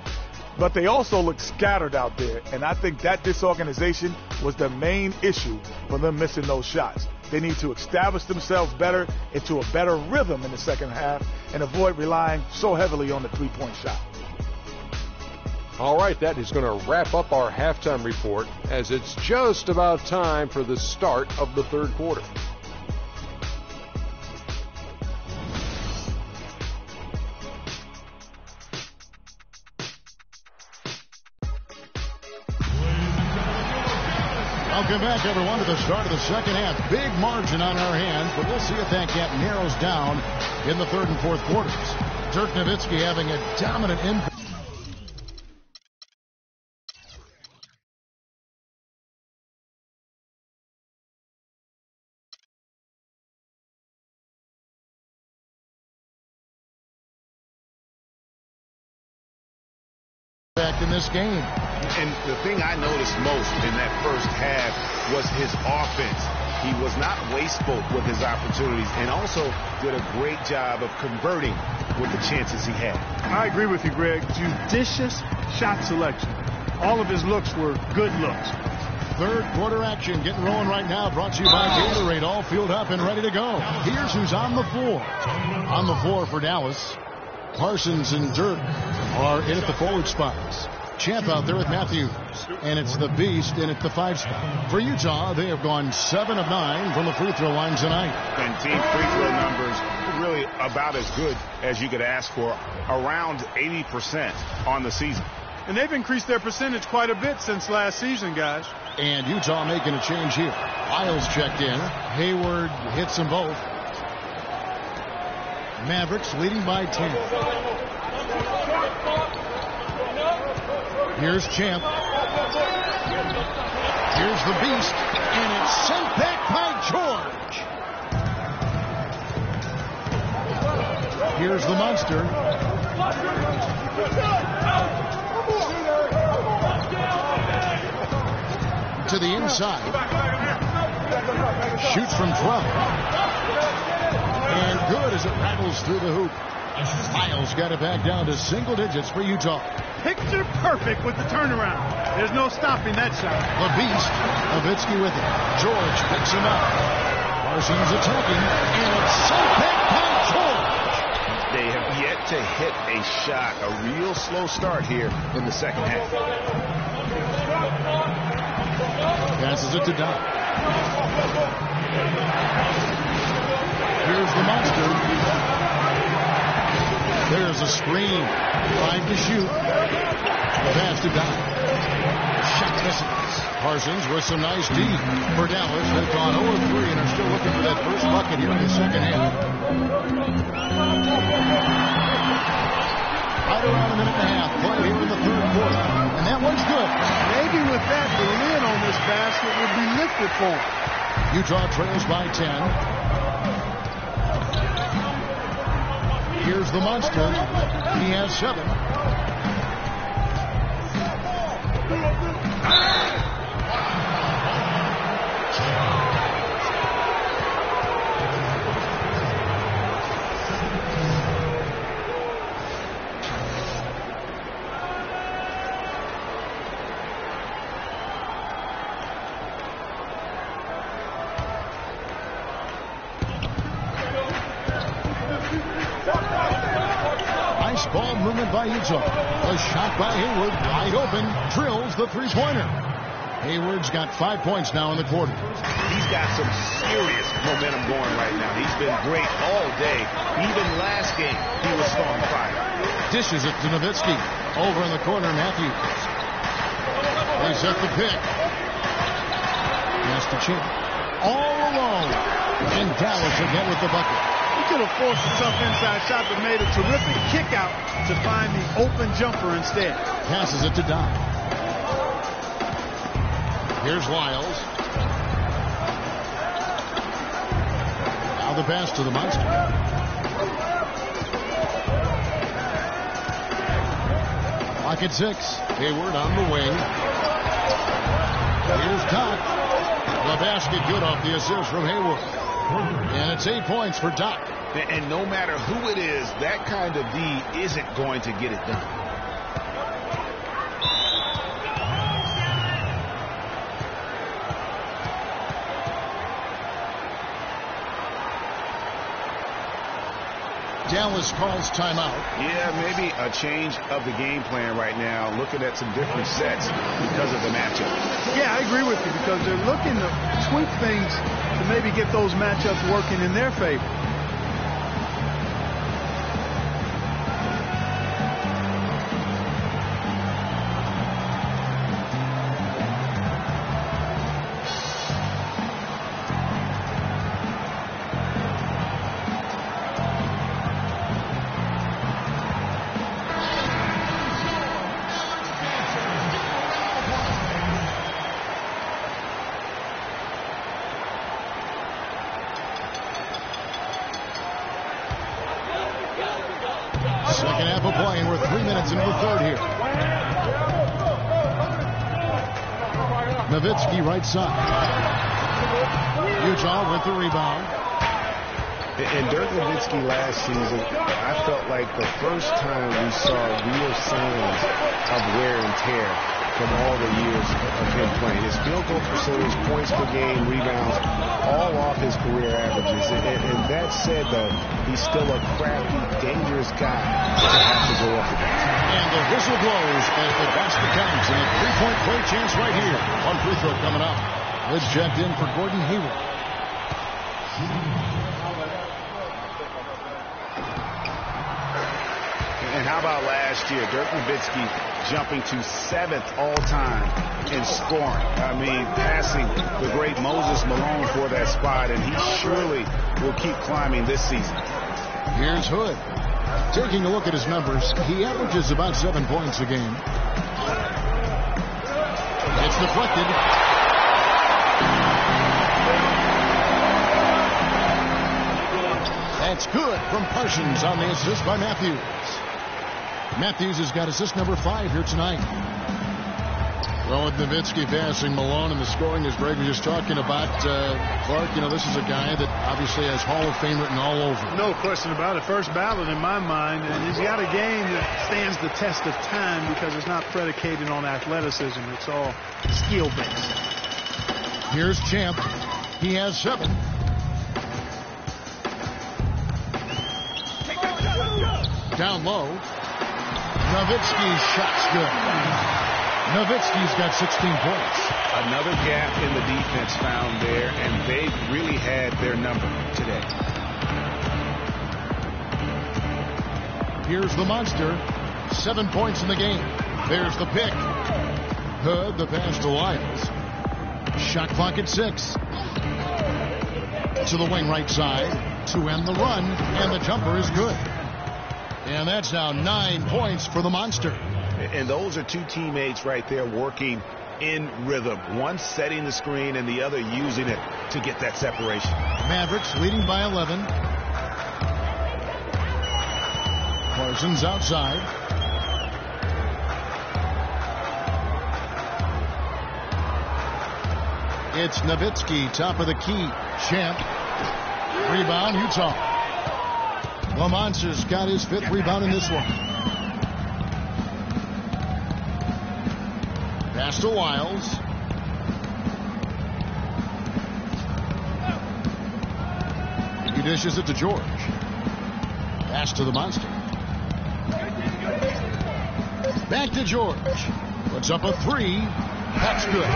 Speaker 3: But they also looked scattered out there, and I think that disorganization was the main issue for them missing those shots. They need to establish themselves better into a better rhythm in the second half and avoid relying so heavily on the three-point shot.
Speaker 2: All right, that is going to wrap up our halftime report as it's just about time for the start of the third quarter.
Speaker 6: Welcome back, everyone, to the start of the second half. Big margin on our hands, but we'll see if that gap narrows down in the third and fourth quarters. Dirk Nowitzki having a dominant impact. In this game.
Speaker 8: And the thing I noticed most in that first half was his offense. He was not wasteful with his opportunities and also did a great job of converting with the chances he had.
Speaker 7: I agree with you, Greg. Judicious shot selection. All of his looks were good looks.
Speaker 6: Third quarter action getting rolling right now, brought to you by Gatorade, all filled up and ready to go. Here's who's on the floor. On the floor for Dallas, Parsons and Dirk are in at the forward spots. Champ out there with Matthews. And it's the Beast in at the 5 spot. For Utah, they have gone 7 of 9 from the free throw line tonight.
Speaker 8: And team free throw numbers really about as good as you could ask for, around 80% on the season.
Speaker 7: And they've increased their percentage quite a bit since last season, guys.
Speaker 6: And Utah making a change here. Lyles checked in. Hayward hits them both. Mavericks leading by 10. Here's Champ. Here's the Beast. And it's sent back by George. Here's the Monster. To the inside. Shoots from 12. And good as it rattles through the hoop. Lyles got it back down to single digits for Utah.
Speaker 7: Picture perfect with the turnaround. There's no stopping that shot.
Speaker 6: The Beast, Nowitzki with it. George picks him up. Parsons attacking, and it's sent back by George.
Speaker 8: They have yet to hit a shot, a real slow start here in the second half.
Speaker 6: Passes it to Doc. Here's the Monster. There's a screen. Tried to shoot. Pass to Doc. Shot misses. Parsons with some nice D for Dallas. They've gone 0-3 and are still looking for that first bucket here in the second half. Right around a minute and a half play here in the third quarter. And that one's good.
Speaker 7: Maybe with that, the lid on this basket would be lifted for him.
Speaker 6: Utah trails by 10. Here's the Monster. He has 7. Ball movement by Utah. A shot by Hayward, wide open, drills the three-pointer. Hayward's got 5 points now in the quarter.
Speaker 8: He's got some serious momentum going right now. He's been great all day. Even last game, he was on fire.
Speaker 6: Dishes it to Nowitzki. Over in the corner, Matthews. They set the pick. Has to chip. All alone. And Dallas again with the bucket.
Speaker 7: He could have forced a tough inside shot, but made a terrific kick out to find the open jumper instead.
Speaker 6: Passes it to Doc. Here's Lyles. Now the pass to the Monster. Lock at 6. Hayward on the wing. Here's Doc. The basket good off the assist from Hayward. And it's 8 points for Doc.
Speaker 8: And no matter who it is, that kind of D isn't going to get it done.
Speaker 6: Dallas calls timeout.
Speaker 8: Yeah, maybe a change of the game plan right now, looking at some different sets because of the matchup.
Speaker 7: Yeah, I agree with you because they're looking to tweak things to maybe get those matchups working in their favor.
Speaker 6: Second half of play, and we're 3 minutes into the third here. Nowitzki right side. Utah with the rebound.
Speaker 8: And Dirk Nowitzki last season, I felt like the first time we saw real signs of wear and tear from all the years of him playing. His field goal percentage, points per game, rebounds, all off his career averages. And that said, though, he's still a crafty, dangerous guy to have to go up against.
Speaker 6: And the whistle blows as the basket counts, and a three-point play chance right here. One free throw coming up. It's checked in for Gordon Hayward.
Speaker 8: And how about last year? Dirk Nowitzki jumping to 7th all-time in scoring. I mean, passing the great Moses Malone for that spot, and he surely will keep climbing this season.
Speaker 6: Here's Hood. Taking a look at his numbers, he averages about 7 points a game. It's deflected. That's good from Parsons on the assist by Matthews. Matthews has got assist number 5 here tonight. Well, with Nowitzki passing Malone and the scoring, as Greg was just talking about, Clark, you know, this is a guy that obviously has Hall of Fame written all over.
Speaker 7: No question about it. First ballot in my mind. And he's got a game that stands the test of time because it's not predicated on athleticism. It's all skill-based.
Speaker 6: Here's Champ. He has 7. Down low. Nowitzki's shot's good. Nowitzki's got 16 points.
Speaker 8: Another gap in the defense found there, and they really had their number today.
Speaker 6: Here's the Monster. 7 points in the game. There's the pick. Hood, the pass to Lyles. Shot clock at 6. To the wing right side to end the run, and the jumper is good. And that's now 9 points for the Monster.
Speaker 8: And those are two teammates right there working in rhythm. One setting the screen and the other using it to get that separation.
Speaker 6: Mavericks leading by 11. Parsons outside. It's Nowitzki, top of the key. Champ. Rebound, Utah. Lamonce's got his 5th rebound in this one. Pass to Lyles. He dishes it to George. Pass to the Monster. Back to George. Puts up a 3. That's good.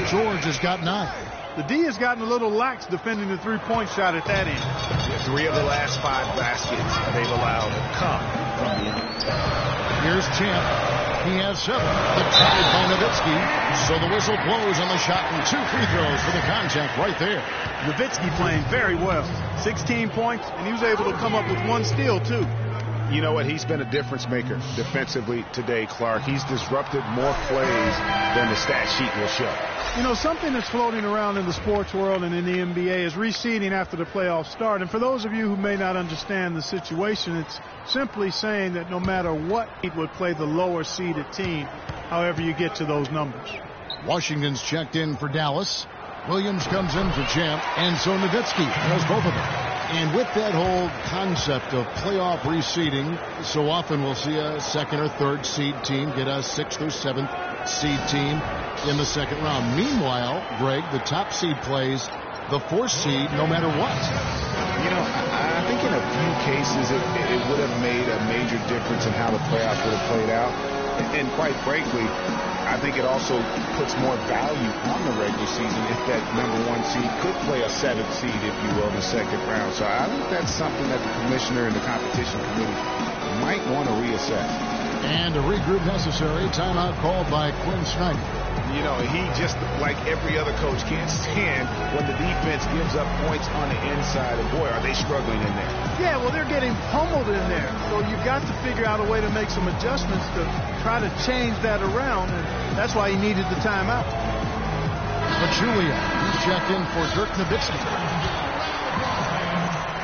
Speaker 6: George has got 9.
Speaker 7: The D has gotten a little lax defending the three-point shot at that end.
Speaker 8: 3 of the last 5 baskets they've allowed have come from the end.
Speaker 6: Here's Champ. He has 7. The try by Nowitzki. So the whistle blows on the shot and 2 free throws for the contact right there.
Speaker 7: Nowitzki playing very well. 16 points, and he was able to come up with 1 steal, too.
Speaker 8: You know what? He's been a difference maker defensively today, Clark. He's disrupted more plays than the stat sheet will show.
Speaker 7: You know, something that's floating around in the sports world and in the NBA is reseeding after the playoffs start. And for those of you who may not understand the situation, it's simply saying that no matter what, it would play the lower seeded team, however you get to those numbers.
Speaker 6: Washington's checked in for Dallas. Williams comes in for Champ, and so Nowitzki has both of them. And with that whole concept of playoff reseeding, so often we'll see a 2nd or 3rd seed team get a 6th or 7th seed team in the 2nd round. Meanwhile, Greg, the top seed plays the 4th seed no matter what.
Speaker 8: You know, I think in a few cases it would have made a major difference in how the playoffs would have played out. And quite frankly, I think it also puts more value on the regular season if that number 1 seed could play a 7th seed, if you will, in the 2nd round. So I think that's something that the commissioner and the competition committee might want to reassess.
Speaker 6: And a regroup necessary. Timeout called by Quinn Snyder.
Speaker 8: You know, he just, like every other coach, can't stand when the defense gives up points on the inside. And boy, are they struggling in there.
Speaker 7: Yeah, well, they're getting pummeled in there. So you've got to figure out a way to make some adjustments to try to change that around. And that's why he needed the timeout.
Speaker 6: Pachulia, he's checked in for Dirk Nowitzki.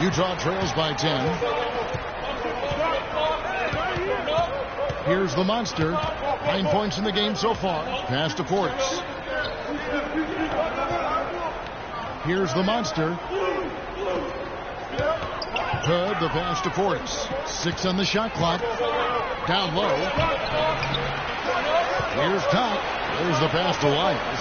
Speaker 6: Utah trails by 10. Here's the monster. 9 points in the game so far. Pass to Portis. Here's the monster. Good. The pass to Portis. 6 on the shot clock. Down low. Here's Doc. There's the pass to Lyles.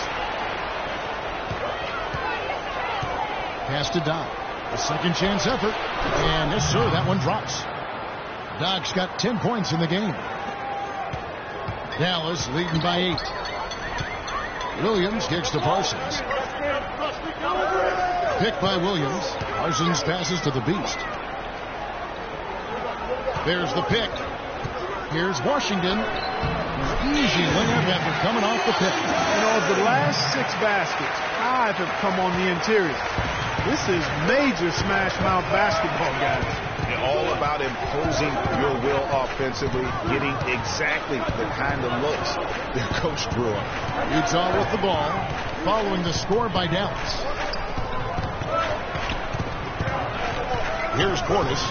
Speaker 6: Pass to Doc. A second chance effort. And yes, sir, that one drops. Doc's got 10 points in the game. Dallas leading by 8. Williams kicks to Parsons. Picked by Williams. Parsons passes to the Beast. There's the pick. Here's Washington. Easy layup after coming off the pick.
Speaker 7: You know, of the last 6 baskets, 5 have come on the interior. This is major smash mouth basketball, guys.
Speaker 8: All about imposing your will offensively, getting exactly the kind of looks their coach drew up.
Speaker 6: Utah with the ball, following the score by Dallas. Here's Portis.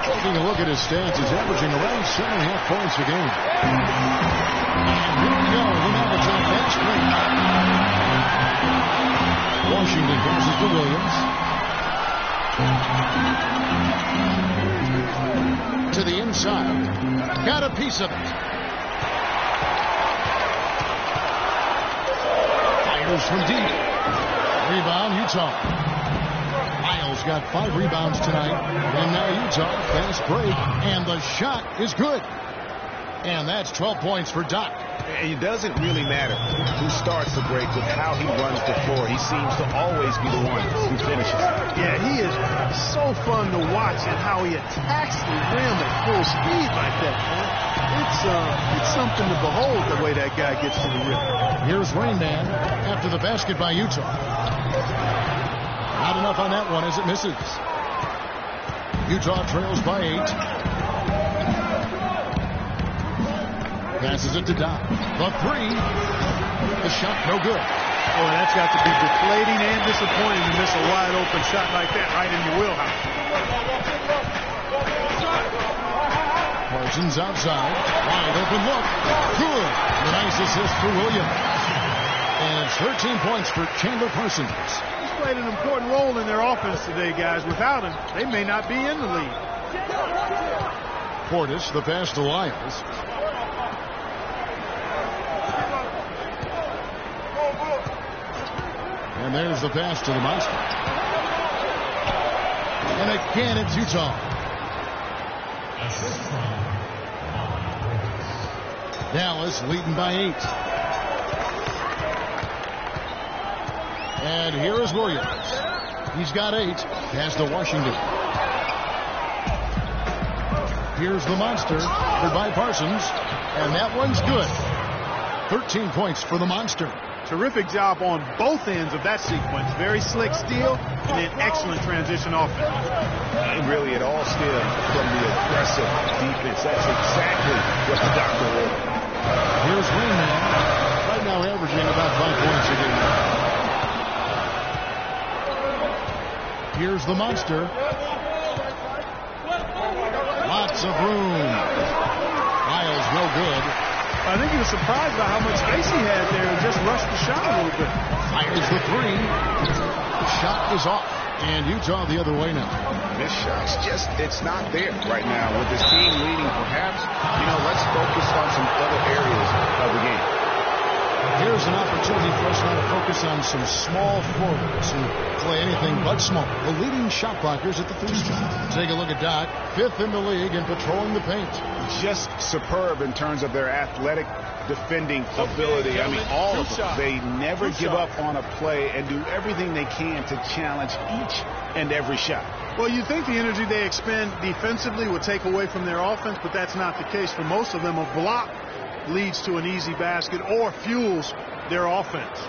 Speaker 6: Taking a look at his stats, he's averaging around 7.5 points a game. And here we go, the Mavericks on fast break. Washington passes to Williams. To the inside. Got a piece of it. Fires from deep. Rebound, Utah. Lyles got 5 rebounds tonight. And now Utah, fast break. And the shot is good. And that's 12 points for Doc.
Speaker 8: It doesn't really matter who starts the break with how he runs the floor. He seems to always be the one who finishes.
Speaker 7: Yeah, he is so fun to watch and how he attacks the rim at full speed like that, man. It's something to behold the way that guy gets to the rim.
Speaker 6: Here's Rain Man after the basket by Utah. Not enough on that one as it misses. Utah trails by 8. Passes it to Doc. The 3. The shot no good.
Speaker 7: Oh, that's got to be deflating and disappointing to miss a wide open shot like that right in your wheelhouse.
Speaker 6: Parsons outside. Wide open look. Good. Nice assist for Williams. And it's 13 points for Chandler Parsons.
Speaker 7: He's played an important role in their offense today, guys. Without him, they may not be in the lead.
Speaker 6: Portis, the pass to Lyles. And there's the pass to the monster. And again, it's Utah. Dallas leading by 8. And here is Williams. He's got 8. Pass to Washington. Here's the monster by Parsons. And that one's good. 13 points for the monster.
Speaker 7: Terrific job on both ends of that sequence. Very slick steal and an excellent transition offense.
Speaker 8: And really, it all stemmed from the aggressive defense. That's exactly what the doctor ordered.
Speaker 6: Here's Rainman. Right now averaging about 5 points a game. Here's the monster. Lots of room. Miles no good.
Speaker 7: I think he was surprised by how much space he had there and just rushed the shot a little bit.
Speaker 6: Fires the 3. The shot is off. And Utah the other way now.
Speaker 8: This shot's just, it's not there right now. With this team leading, perhaps, let's focus on some other areas of the game.
Speaker 6: Here's an opportunity for us now to focus on some small forwards who play anything but small. The leading shot blockers at the 3 spot. Take a look at Doc, 5th in the league in patrolling the paint.
Speaker 8: Just superb in terms of their athletic defending ability. I mean, all of them. They never give up on a play and do everything they can to challenge each and every shot.
Speaker 7: Well, you think the energy they expend defensively would take away from their offense, but that's not the case. For most of them, a block leads to an easy basket or fuels their offense.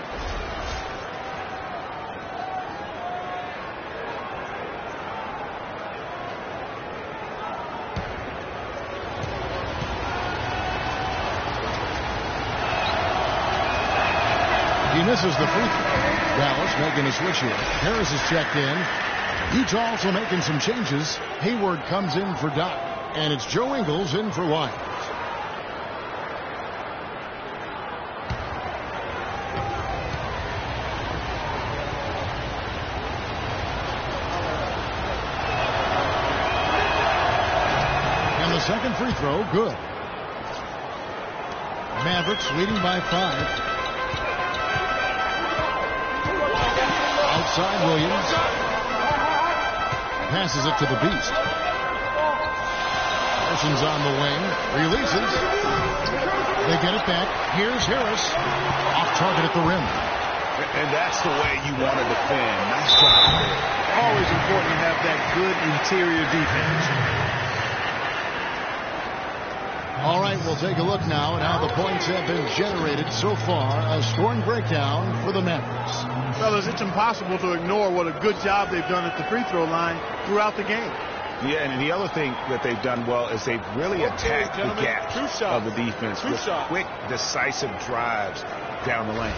Speaker 6: He misses the free throw. Dallas making a switch here. Harris is checked in. Utah also making some changes. Hayward comes in for Doc. And it's Joe Ingles in for White. And the second free throw, good. Mavericks leading by 5. Outside Williams. Passes it to the Beast. Parsons on the wing. Releases. They get it back. Here's Harris. Off target at the rim.
Speaker 8: And that's the way you want to defend. Nice job.
Speaker 7: Always important to have that good interior defense.
Speaker 6: All right, we'll take a look now at how the points have been generated so far. A scoring breakdown for the Mavericks.
Speaker 7: Fellas, it's impossible to ignore what a good job they've done at the free throw line throughout the game.
Speaker 8: Yeah, and the other thing that they've done well is they've really attacked the gaps of the defense with quick, decisive drives down the lane.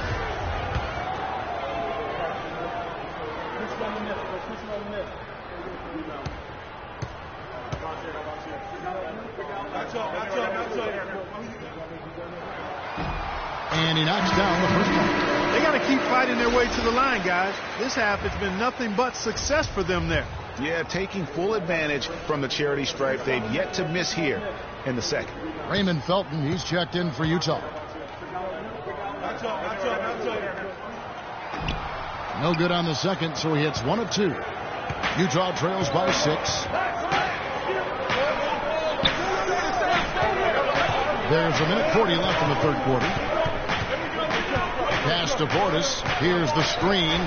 Speaker 6: And he knocks down the first one.
Speaker 7: They got to keep fighting their way to the line, guys. This half, it's been nothing but success for them there.
Speaker 8: Yeah, taking full advantage from the charity stripe. They've yet to miss here in the second.
Speaker 6: Raymond Felton, he's checked in for Utah. No good on the second, so he hits 1 of 2. Utah trails by 6. There's 1:40 left in the third quarter. Pass to Portis. Here's the screen.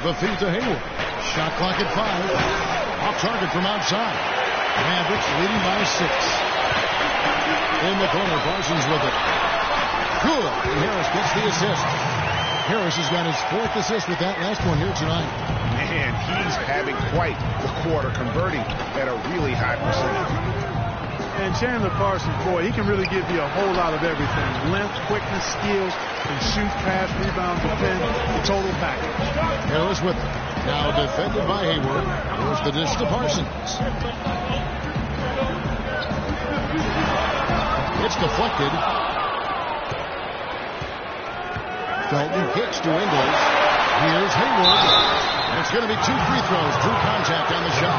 Speaker 6: The feed to Hayward. Shot clock at 5. Off target from outside. Mavericks leading by 6. In the corner, Parsons with it. Good. And Harris gets the assist. Harris has got his 4th assist with that last one here tonight.
Speaker 8: Man, he's having quite the quarter, converting at a really high percentage.
Speaker 7: And Chandler Parsons, boy, he can really give you a whole lot of everything. Length, quickness, skills, and shoot, pass, rebound, defend, the total package.
Speaker 6: Harris with it. Now defended by Hayward. Here's the dish to Parsons. It's deflected. Felton kicks to Ingles. Here's Hayward. And it's going to be 2 free throws. Drew contact on the shot.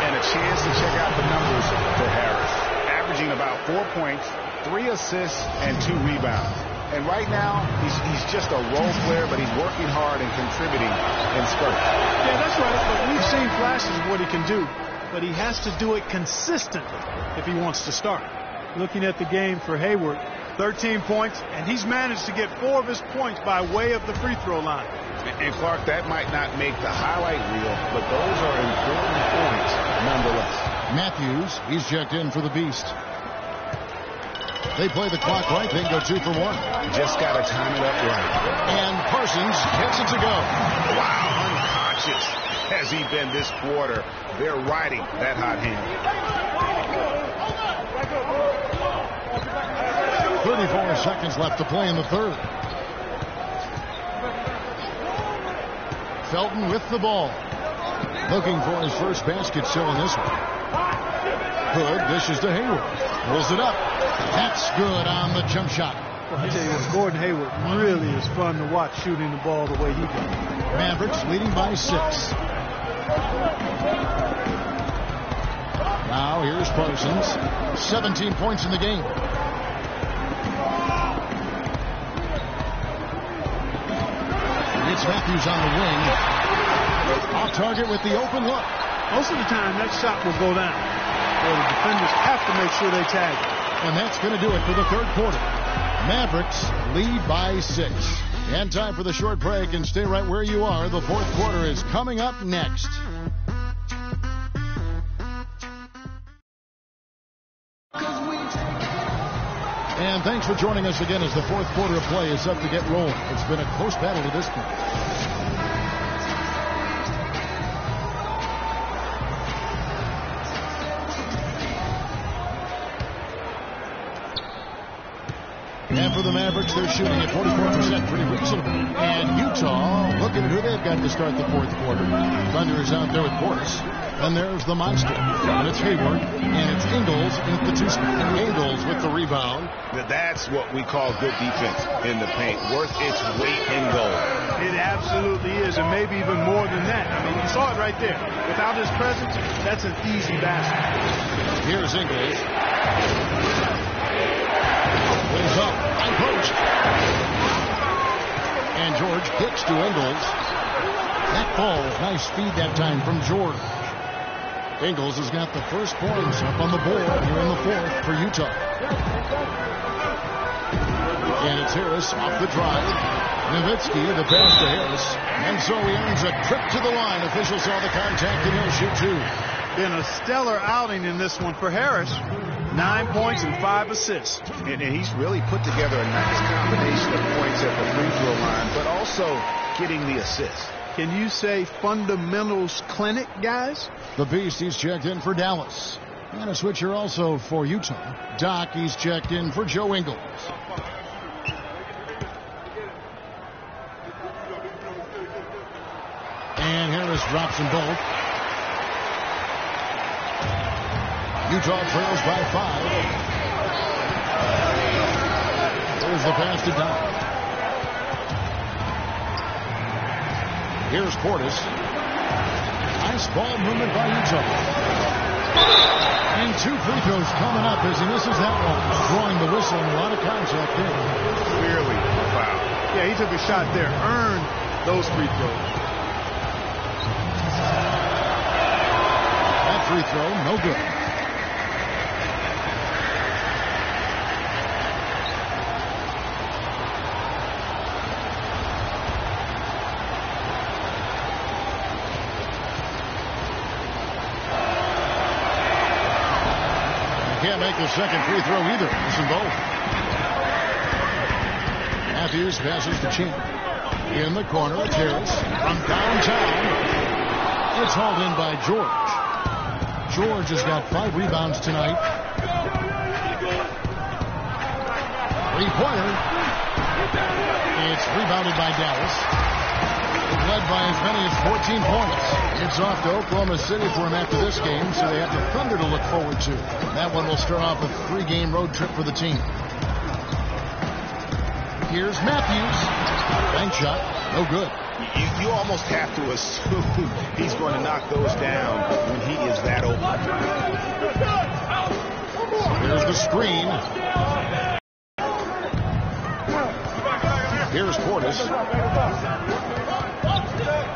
Speaker 8: And a chance to check out the numbers for Harris. Averaging about 4 points, 3 assists, and 2 rebounds. And right now, he's just a role player, but he's working hard and contributing in spurts.
Speaker 7: Yeah, that's right. But we've seen flashes of what he can do. But he has to do it consistently if he wants to start. Looking at the game for Hayward, 13 points, and he's managed to get 4 of his points by way of the free throw line.
Speaker 8: And Clark, that might not make the highlight reel, but those are important points nonetheless.
Speaker 6: Matthews, he's checked in for the Beast. They play the clock right, they go 2 for 1.
Speaker 8: Just got to time it up right.
Speaker 6: And Parsons gets it to go.
Speaker 8: Wow, unconscious has he been this quarter. They're riding that hot hand.
Speaker 6: 34 seconds left to play in the third. Felton with the ball. Looking for his first basket still in this one. Hood dishes to Hayward. Pulls it up. That's good on the jump shot.
Speaker 7: I tell you what, Gordon Hayward really is fun to watch shooting the ball the way he does.
Speaker 6: Mavericks leading by 6. Now here's Parsons. 17 points in the game. It's Matthews on the wing. Off target with the open look.
Speaker 7: Most of the time, that shot will go down. Well, the defenders have to make sure they tag it.
Speaker 6: And that's going to do it for the third quarter. Mavericks lead by 6. And time for the short break, and stay right where you are. The fourth quarter is coming up next. And thanks for joining us again as the fourth quarter of play is up to get rolling. It's been a close battle to this point. And for the Mavericks, they're shooting at 44%, pretty reasonable. And Utah, looking at who they've got to start the fourth quarter. Thunder is out there with Portis. And there's the monster. And it's Hayward. And it's Ingles at the 2 spot. Ingles with the rebound.
Speaker 8: That's what we call good defense in the paint. Worth its weight in gold.
Speaker 7: It absolutely is, and maybe even more than that. I mean, you saw it right there. Without his presence, that's an easy basket.
Speaker 6: Here's Ingles. Pulls up. High post. And George kicks to Ingles. That ball, nice speed that time from George. Ingles has got the first points up on the board here in the fourth for Utah. And it's Harris off the drive. Nowitzki, the pass to Harris. And so he earns a trip to the line. Officials saw the contact and he'll shoot 2.
Speaker 7: Been a stellar outing in this one for Harris. 9 points and 5 assists.
Speaker 8: And he's really put together a nice combination of points at the free throw line, but also getting the assist.
Speaker 7: Can you say fundamentals clinic, guys?
Speaker 6: The Beast, he's checked in for Dallas. And a switcher also for Utah. Doc, he's checked in for Joe Ingles. And Harris drops them both. Utah trails by 5. There's the pass to Doc. Here's Portis. Nice ball movement by Utah. And 2 free throws coming up as he misses that one. Drawing the whistle and a lot of contact there.
Speaker 8: Clearly a foul.
Speaker 7: Yeah, he took a shot there. Earned those free throws.
Speaker 6: That free throw, no good. Can't make the second free throw either. Listen both. Matthews passes to Chin. In the corner, it's Harris. From downtown, it's hauled in by George. George has got 5 rebounds tonight. 3-pointer. It's rebounded by Dallas. Led by as many as 14 points. It's off to Oklahoma City for him after this game, so they have the Thunder to look forward to. That one will start off a 3-game road trip for the team. Here's Matthews. Bank shot, no good.
Speaker 8: You almost have to assume he's going to knock those down when he is that open.
Speaker 6: There's the screen. Here's Portis.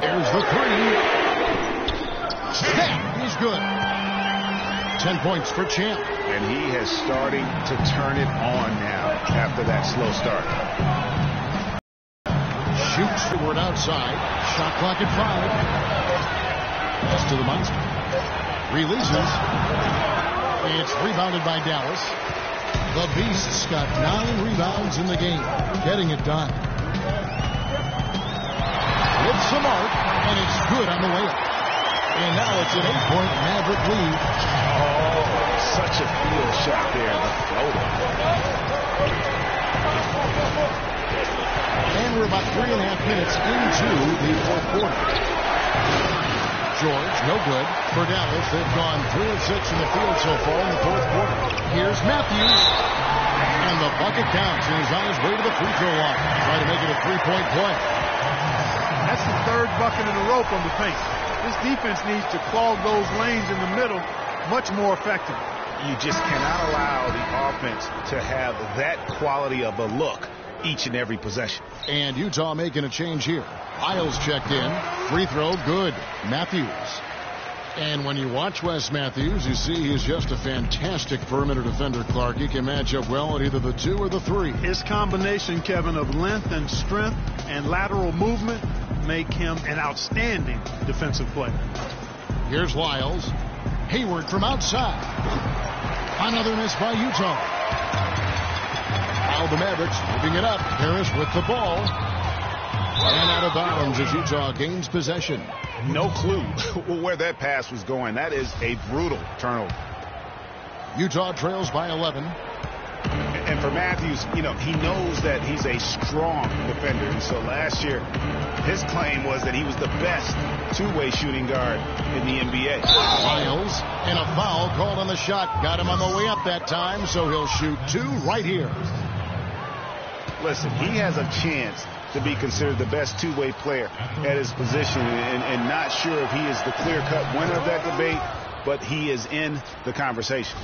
Speaker 6: There's the 3. Snap. He's good. 10 points for Champ.
Speaker 8: And he is starting to turn it on now after that slow start.
Speaker 6: Shoots forward outside. Shot clock at 5. Pass to the monster. Releases. It's rebounded by Dallas. The Beasts got 9 rebounds in the game. Getting it done. Hits the mark, and it's good on the layup. And now it's an 8-point Maverick lead.
Speaker 8: Oh, such a field shot there. The floater.
Speaker 6: And we're about 3.5 minutes into the fourth quarter. George, no good for Dallas. They've gone 3 of 6 in the field so far in the fourth quarter. Here's Matthews. And the bucket counts, and he's on his way to the free throw line. Trying to make it a 3-point play.
Speaker 7: That's the third bucket in a row from the paint. This defense needs to clog those lanes in the middle much more effectively.
Speaker 8: You just cannot allow the offense to have that quality of a look each and every possession.
Speaker 6: And Utah making a change here. Isles checked in. Free throw, good. Matthews. And when you watch Wes Matthews, you see he's just a fantastic perimeter defender, Clark. He can match up well at either the 2 or the 3.
Speaker 7: His combination, Kevin, of length and strength and lateral movement make him an outstanding defensive player.
Speaker 6: Here's Lyles. Hayward from outside. Another miss by Utah. Now the Mavericks moving it up. Harris with the ball. And out of bounds as Utah gains possession.
Speaker 8: No clue where that pass was going. That is a brutal turnover.
Speaker 6: Utah trails by 11.
Speaker 8: And for Matthews, you know, he knows that he's a strong defender. And so last year, his claim was that he was the best two-way shooting guard in the NBA.
Speaker 6: Lyles, and a foul called on the shot. Got him on the way up that time, so he'll shoot 2 right here.
Speaker 8: Listen, he has a chance to be considered the best two-way player at his position, and not sure if he is the clear-cut winner of that debate, but he is in the conversation.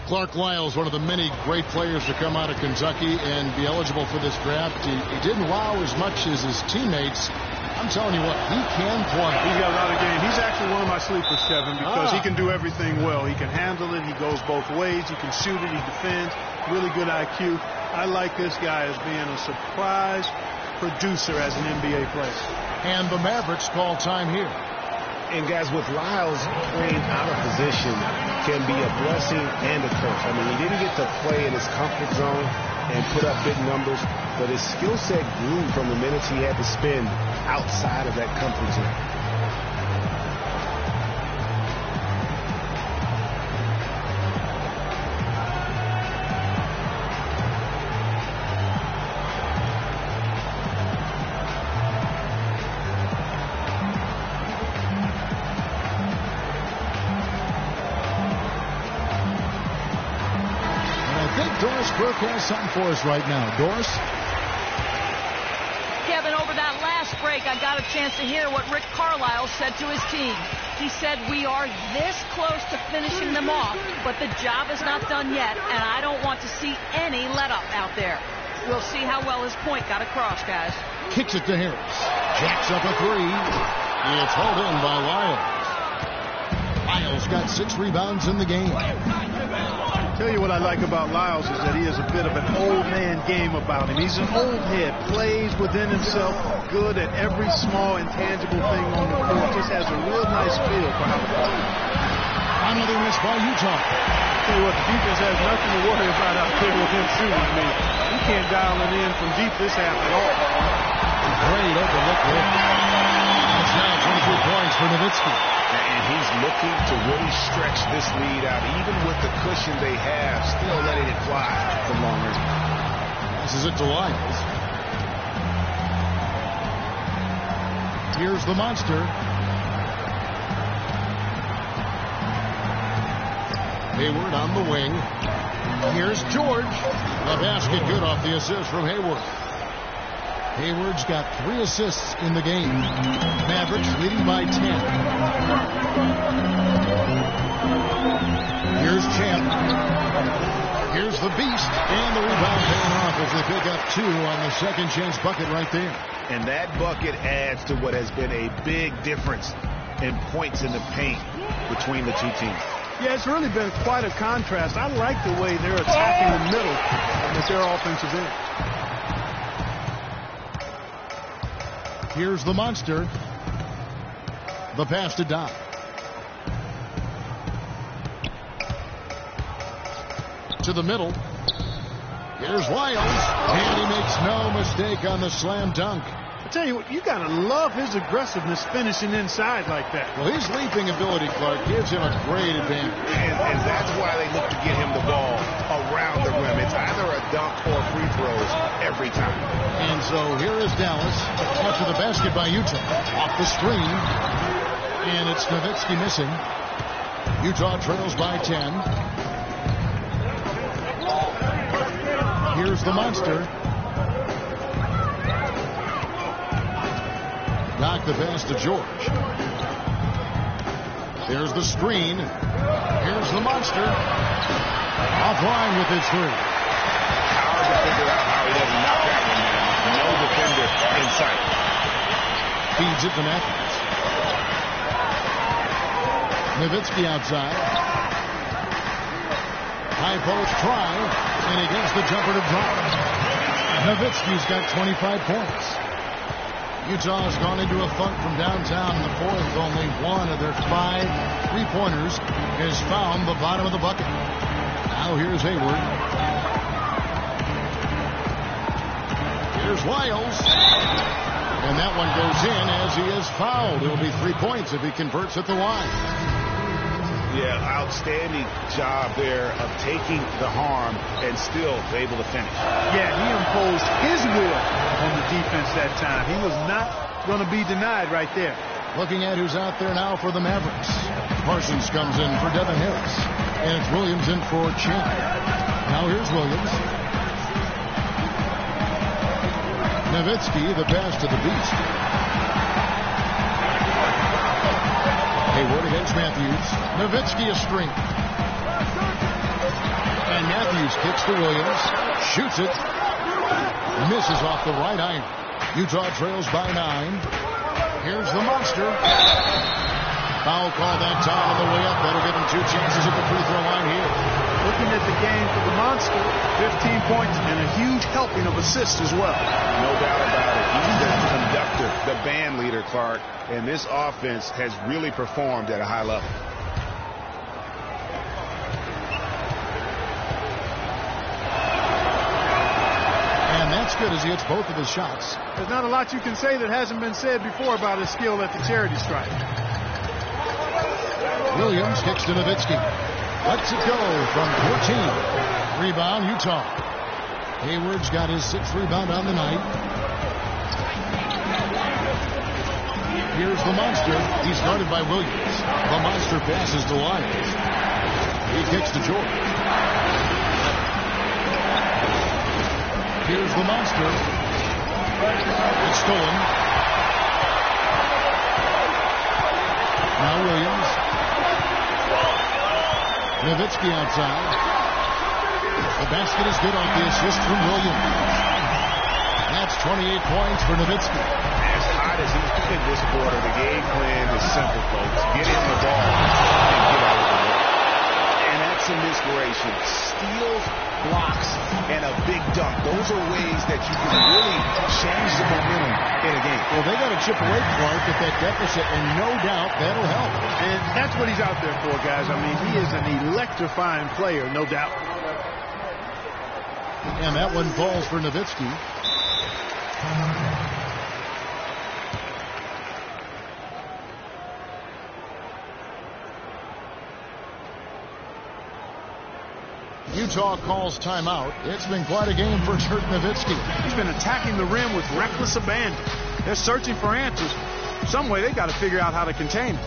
Speaker 6: Clark Lyles, one of the many great players to come out of Kentucky and be eligible for this draft. He didn't wow as much as his teammates. I'm telling you what, he can play.
Speaker 7: He's got a lot of game. He's actually one of my sleepers, Kevin, because he can do everything well. He can handle it. He goes both ways. He can shoot it. He defends. Really good IQ. I like this guy as being a surprise producer as an NBA player.
Speaker 6: And the Mavericks call time here.
Speaker 8: And guys, with Lyles playing out of position can be a blessing and a curse. I mean, he didn't get to play in his comfort zone and put up big numbers, but his skill set grew from the minutes he had to spend outside of that comfort zone.
Speaker 6: Has something for us right now. Doris?
Speaker 9: Kevin, over that last break, I got a chance to hear what Rick Carlisle said to his team. He said, we are this close to finishing them off, but the job is not done yet, and I don't want to see any let-up out there. We'll see how well his point got across, guys.
Speaker 6: Kicks it to Harris. Jacks up a 3. It's hauled in by Lyles. Lyles got 6 rebounds in the game.
Speaker 7: Tell you what I like about Lyles is that he has a bit of an old man game about him. He's an old head, plays within himself, good at every small intangible thing on the court, just has a real nice feel for how to play.
Speaker 6: Another miss by Utah.
Speaker 7: Tell you what, the defense has nothing to worry about out there with him shooting. I mean, he can't dial it in from deep this half at all.
Speaker 6: Great open look there. It's now 23 points for Nowitzki.
Speaker 8: And he's looking to really stretch this lead out, even with the cushion they have, still letting it fly from long range.
Speaker 6: Passes it to Lyles. Here's the monster. Hayward on the wing. Here's George. The basket good off the assist from Hayward. Hayward's got 3 assists in the game. Mavericks leading by 10. Here's Champ. Here's the Beast. And the rebound paying off as they pick up 2 on the second chance bucket right there.
Speaker 8: And that bucket adds to what has been a big difference in points in the paint between the two teams.
Speaker 7: Yeah, it's really been quite a contrast. I like the way they're attacking the middle with their offensive end.
Speaker 6: Here's the monster. The pass to Dodd. To the middle. Here's Wiles. And he makes no mistake on the slam dunk.
Speaker 7: I tell you what, you got to love his aggressiveness finishing inside like that.
Speaker 6: Well, his leaping ability, Clark, gives him a great advantage.
Speaker 8: And that's why they look to get him the ball around the rim. It's either a dunk or free throws every time.
Speaker 6: And so here is Dallas. A touch of the basket by Utah. Off the screen. And it's Nowitzki missing. Utah trails by 10. Here's the monster. Knock the pass to George. There's the screen. Here's the monster. Offline with his three.
Speaker 8: Hard to figure out how he doesn't knock that one down. No defender in sight.
Speaker 6: Feeds it to Matthews. Nowitzki outside. High post try. And he gets the jumper to drop. Nowitzki's got 25 points. Utah has gone into a funk from downtown in the fourth. Only one of their 5 3-pointers has found the bottom of the bucket. Now here's Hayward. Here's Wiles. And that one goes in as he is fouled. It'll be 3 points if he converts at the line.
Speaker 8: Yeah, outstanding job there of taking the harm and still able to finish.
Speaker 7: Yeah, he imposed his will on the defense that time. He was not going to be denied right there.
Speaker 6: Looking at who's out there now for the Mavericks. Parsons comes in for Devin Harris. And it's Williams in for Chin. Now here's Williams. Nowitzki, the pass to the Beast. Hayward against Matthews. Nowitzki a screen. And Matthews kicks to Williams. Shoots it. Misses off the right iron. Utah trails by 9. Here's the monster. Foul call that time on the way up. That'll give him 2 chances at the free throw line here.
Speaker 7: Looking at the game for the monster, 15 points and a huge helping of assists as well.
Speaker 8: No doubt about it. He's the conductor, the band leader, Clark. And this offense has really performed at a high level.
Speaker 6: And that's good as he hits both of his shots.
Speaker 7: There's not a lot you can say that hasn't been said before about his skill at the charity stripe.
Speaker 6: Williams kicks to Nowitzki. Lets it go from 14. Rebound, Utah. Hayward's got his 6th rebound on the night. Here's the monster. He's guarded by Williams. The monster passes to Lyons. He kicks to George. Here's the monster. It's stolen. Now Williams. Nowitzki outside. The basket is good off the assist from Williams. That's 28 points for Nowitzki.
Speaker 8: As hot as he's been this quarter, the game plan is simple, folks. Get him the ball and get out of the way. And that's some inspiration. Steals, blocks, and a big dunk. Those are ways that you can really change the momentum in a game.
Speaker 6: Well, they got to chip away, Clark, at that deficit, and no doubt that'll help.
Speaker 7: And that's what he's out there for, guys. I mean, he is an electrifying player, no doubt.
Speaker 6: And that one falls for Nowitzki. Utah calls timeout. It's been quite a game for Dirk Nowitzki.
Speaker 7: He's been attacking the rim with reckless abandon. They're searching for answers. Some way they got to figure out how to contain him.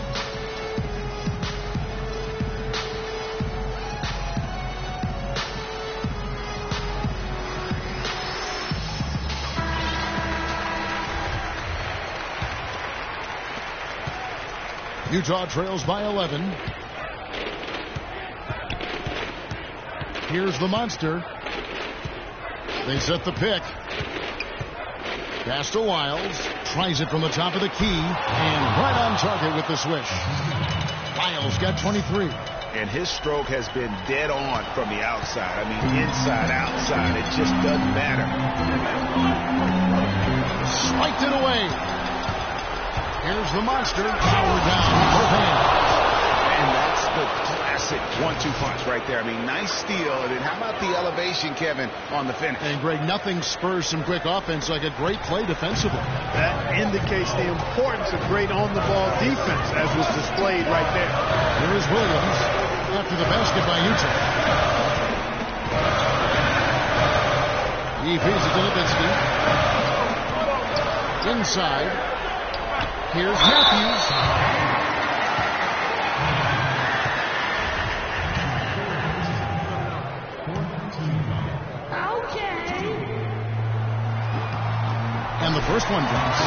Speaker 6: Utah trails by 11. Here's the monster. They set the pick. Pass to Wiles. Tries it from the top of the key. And right on target with the swish. Wiles got 23.
Speaker 8: and his stroke has been dead on from the outside. I mean, inside, outside, it just doesn't matter.
Speaker 6: Spiked it away. Here's the monster. Power down. Both hands.
Speaker 8: And that's the classic 1-2 punch right there. I mean, nice steal. And then how about the elevation, Kevin, on the finish?
Speaker 6: And, Greg, nothing spurs some quick offense like a great play defensively.
Speaker 7: That indicates the importance of great on-the-ball defense, as was displayed right there.
Speaker 6: Here is Williams after the basket by Utah. He feeds it to Levitsky. Inside. Here's Matthews. And the first one drops.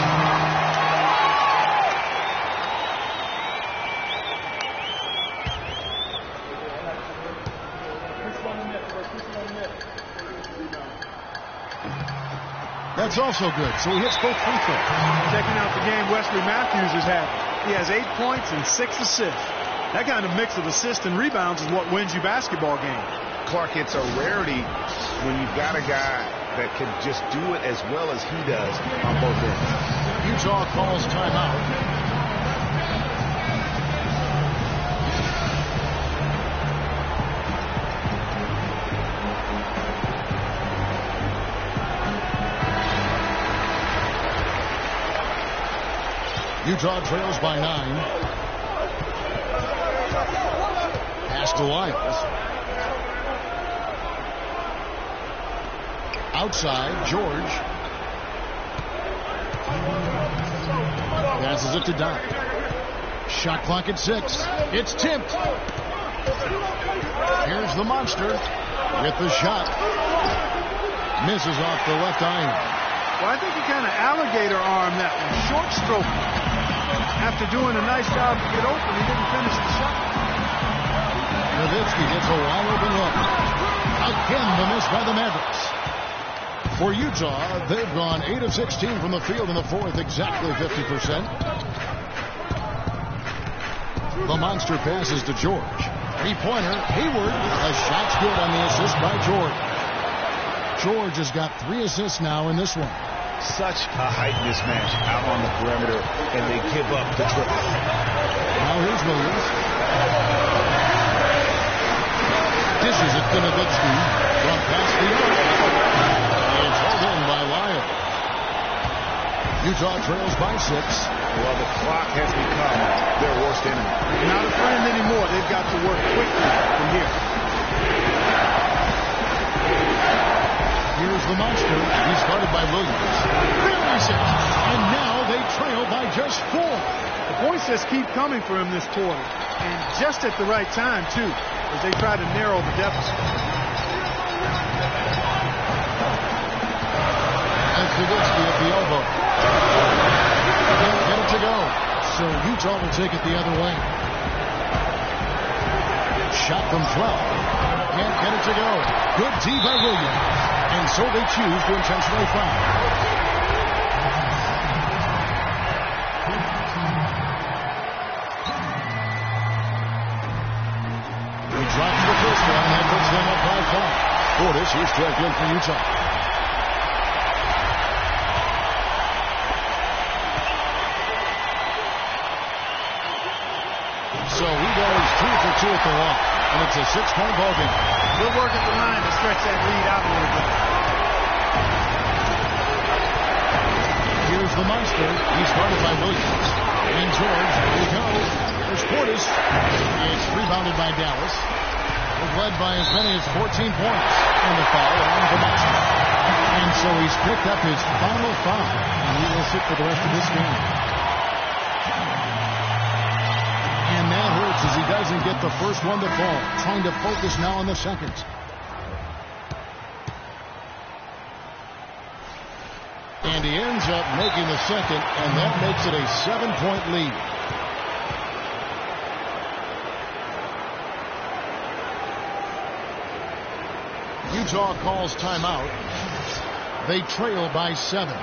Speaker 6: That's also good. So he hits both free throws.
Speaker 7: Checking out the game Wesley Matthews has had. He has 8 points and 6 assists. That kind of mix of assists and rebounds is what wins you basketball games.
Speaker 8: Clark, it's a rarity when you've got a guy that can just do it as well as he does on both ends.
Speaker 6: Utah calls timeout. Utah trails by 9. Pass to Lyles. Outside, George. Passes it to Doc. Shot clock at 6. It's tipped. Here's the monster with the shot. Misses off the left iron.
Speaker 7: Well, I think he kind of alligator armed that one. Short stroke. After doing a nice job to get open, he didn't finish the shot.
Speaker 6: Levitsky gets a wide open look. Again, the miss by the Mavericks. For Utah, they've gone 8 of 16 from the field in the fourth, exactly 50%. The monster passes to George. Three-pointer, Hayward. A shot's good on the assist by George. George has got 3 assists now in this one.
Speaker 8: Such a height mismatch out on the perimeter, and they give up the triple.
Speaker 6: Now here's Williams. Dishes it to Levitsky from past the arc. It's held in by Lyle. Utah trails by 6.
Speaker 8: Well, the clock has become their worst enemy.
Speaker 7: They're not a friend anymore. They've got to work quickly from here.
Speaker 6: Here's the monster. He's guarded by Williams. Buries it. And now they trail by just 4.
Speaker 7: The points just keep coming for him this quarter. And just at the right time, too, as they try to narrow the deficit.
Speaker 6: And Levitsky at the elbow. Can't get it to go. So Utah will take it the other way. Shot from 12. Can't get it to go. Good D by Williams. And so they choose to intentionally foul. He drops the first one and puts them up by 5. Portis, here's checked in for Utah. So he goes 2 for 2 at the line. And it's a 6-point ball game.
Speaker 7: Good work at the line to stretch that lead out a little bit.
Speaker 6: Here's the monster. He's guarded by Williams. And George, here we go. There's Portis. It's rebounded by Dallas. It's led by as many as 14 points. And the foul on the monster. And so he's picked up his final foul. And he will sit for the rest of this game. And that hurts as he doesn't get the first one to fall. Trying to focus now on the second. And he ends up making the second, and that makes it a 7-point lead. Utah calls timeout. They trail by 7.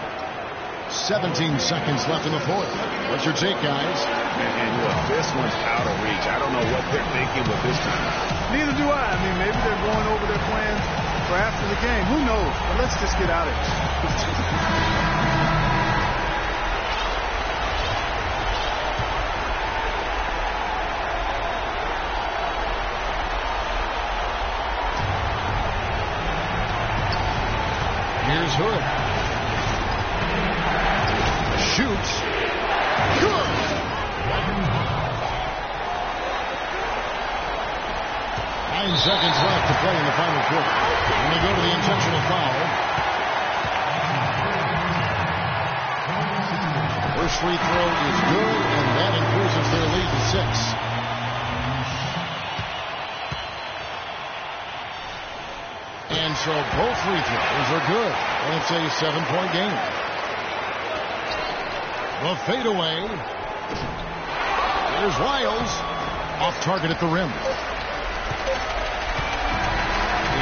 Speaker 6: 17 seconds left in the fourth. What's your take, guys?
Speaker 8: And look, this one's out of reach. I don't know what they're thinking with this time.
Speaker 7: Neither do I. I mean, maybe they're going over their plans for after the game. Who knows? But let's just get out of here.
Speaker 6: Here's Hood. Shoots. Good. 9 seconds left to play in the final quarter. And they go to the intentional foul. First free throw is good, and that increases their lead to 6. And so both free throws are good. And it's a 7-point game. The fadeaway. There's Wiles. Off target at the rim.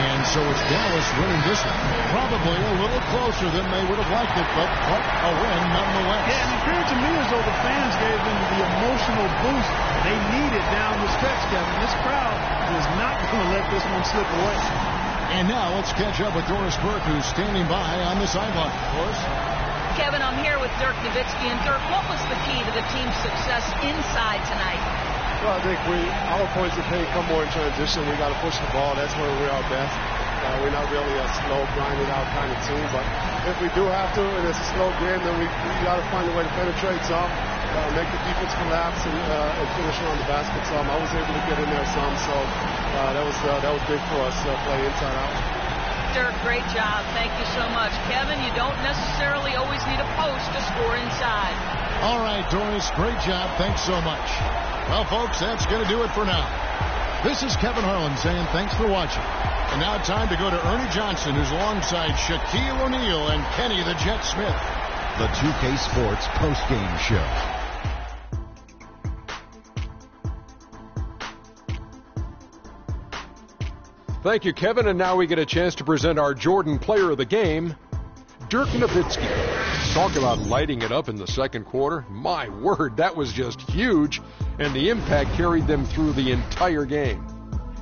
Speaker 6: And so it's Dallas winning this one. Probably a little closer than they would have liked it, but a win nonetheless.
Speaker 7: Yeah, and it appeared to me as though the fans gave them the emotional boost they needed down the stretch, Kevin. This crowd is not going to let this one slip away.
Speaker 6: And now let's catch up with Doris Burke, who's standing by on the sideline. Doris?
Speaker 9: Kevin, I'm here with Dirk Nowitzki. And Dirk, what was the key to the team's success inside tonight?
Speaker 10: Well, I think our points of pain come more in transition. We got to push the ball. That's where we're our best. We're not really a slow, grinded out kind of team. But if we do have to, and it's a slow game, then we got to find a way to penetrate some, make the defense collapse, and finish around the basket some. I was able to get in there some, so that was big for us to play inside out.
Speaker 9: Dirk, great job. Thank you so much. Kevin, you don't necessarily always need a post to score inside.
Speaker 6: All right, Doris, great job. Thanks so much. Well, folks, that's going to do it for now. This is Kevin Harlan saying thanks for watching. And now time to go to Ernie Johnson, who's alongside Shaquille O'Neal and Kenny the Jet Smith.
Speaker 11: The 2K Sports postgame show.
Speaker 2: Thank you, Kevin. And now we get a chance to present our Jordan Player of the Game, Dirk Nowitzki. Talk about lighting it up in the second quarter. My word, that was just huge. And the impact carried them through the entire game.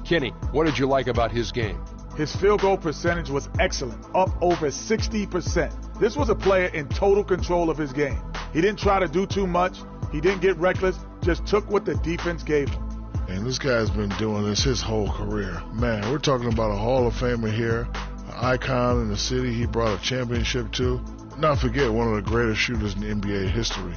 Speaker 2: Kenny, what did you like about his game?
Speaker 3: His field goal percentage was excellent, up over 60%. This was a player in total control of his game. He didn't try to do too much. He didn't get reckless, just took what the defense gave him.
Speaker 4: And this guy's been doing this his whole career. Man, we're talking about a Hall of Famer here, an icon in the city he brought a championship to. Not forget, one of the greatest shooters in NBA history.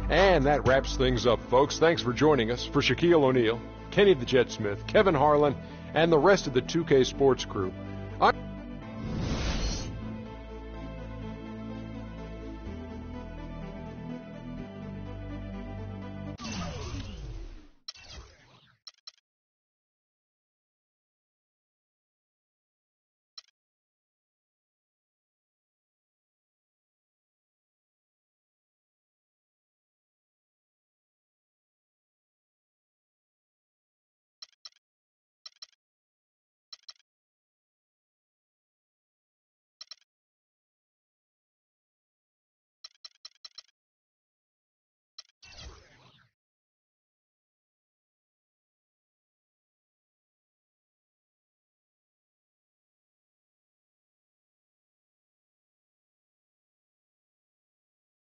Speaker 2: And that wraps things up, folks. Thanks for joining us. For Shaquille O'Neal, Kenny the Jet Smith, Kevin Harlan, and the rest of the 2K Sports crew,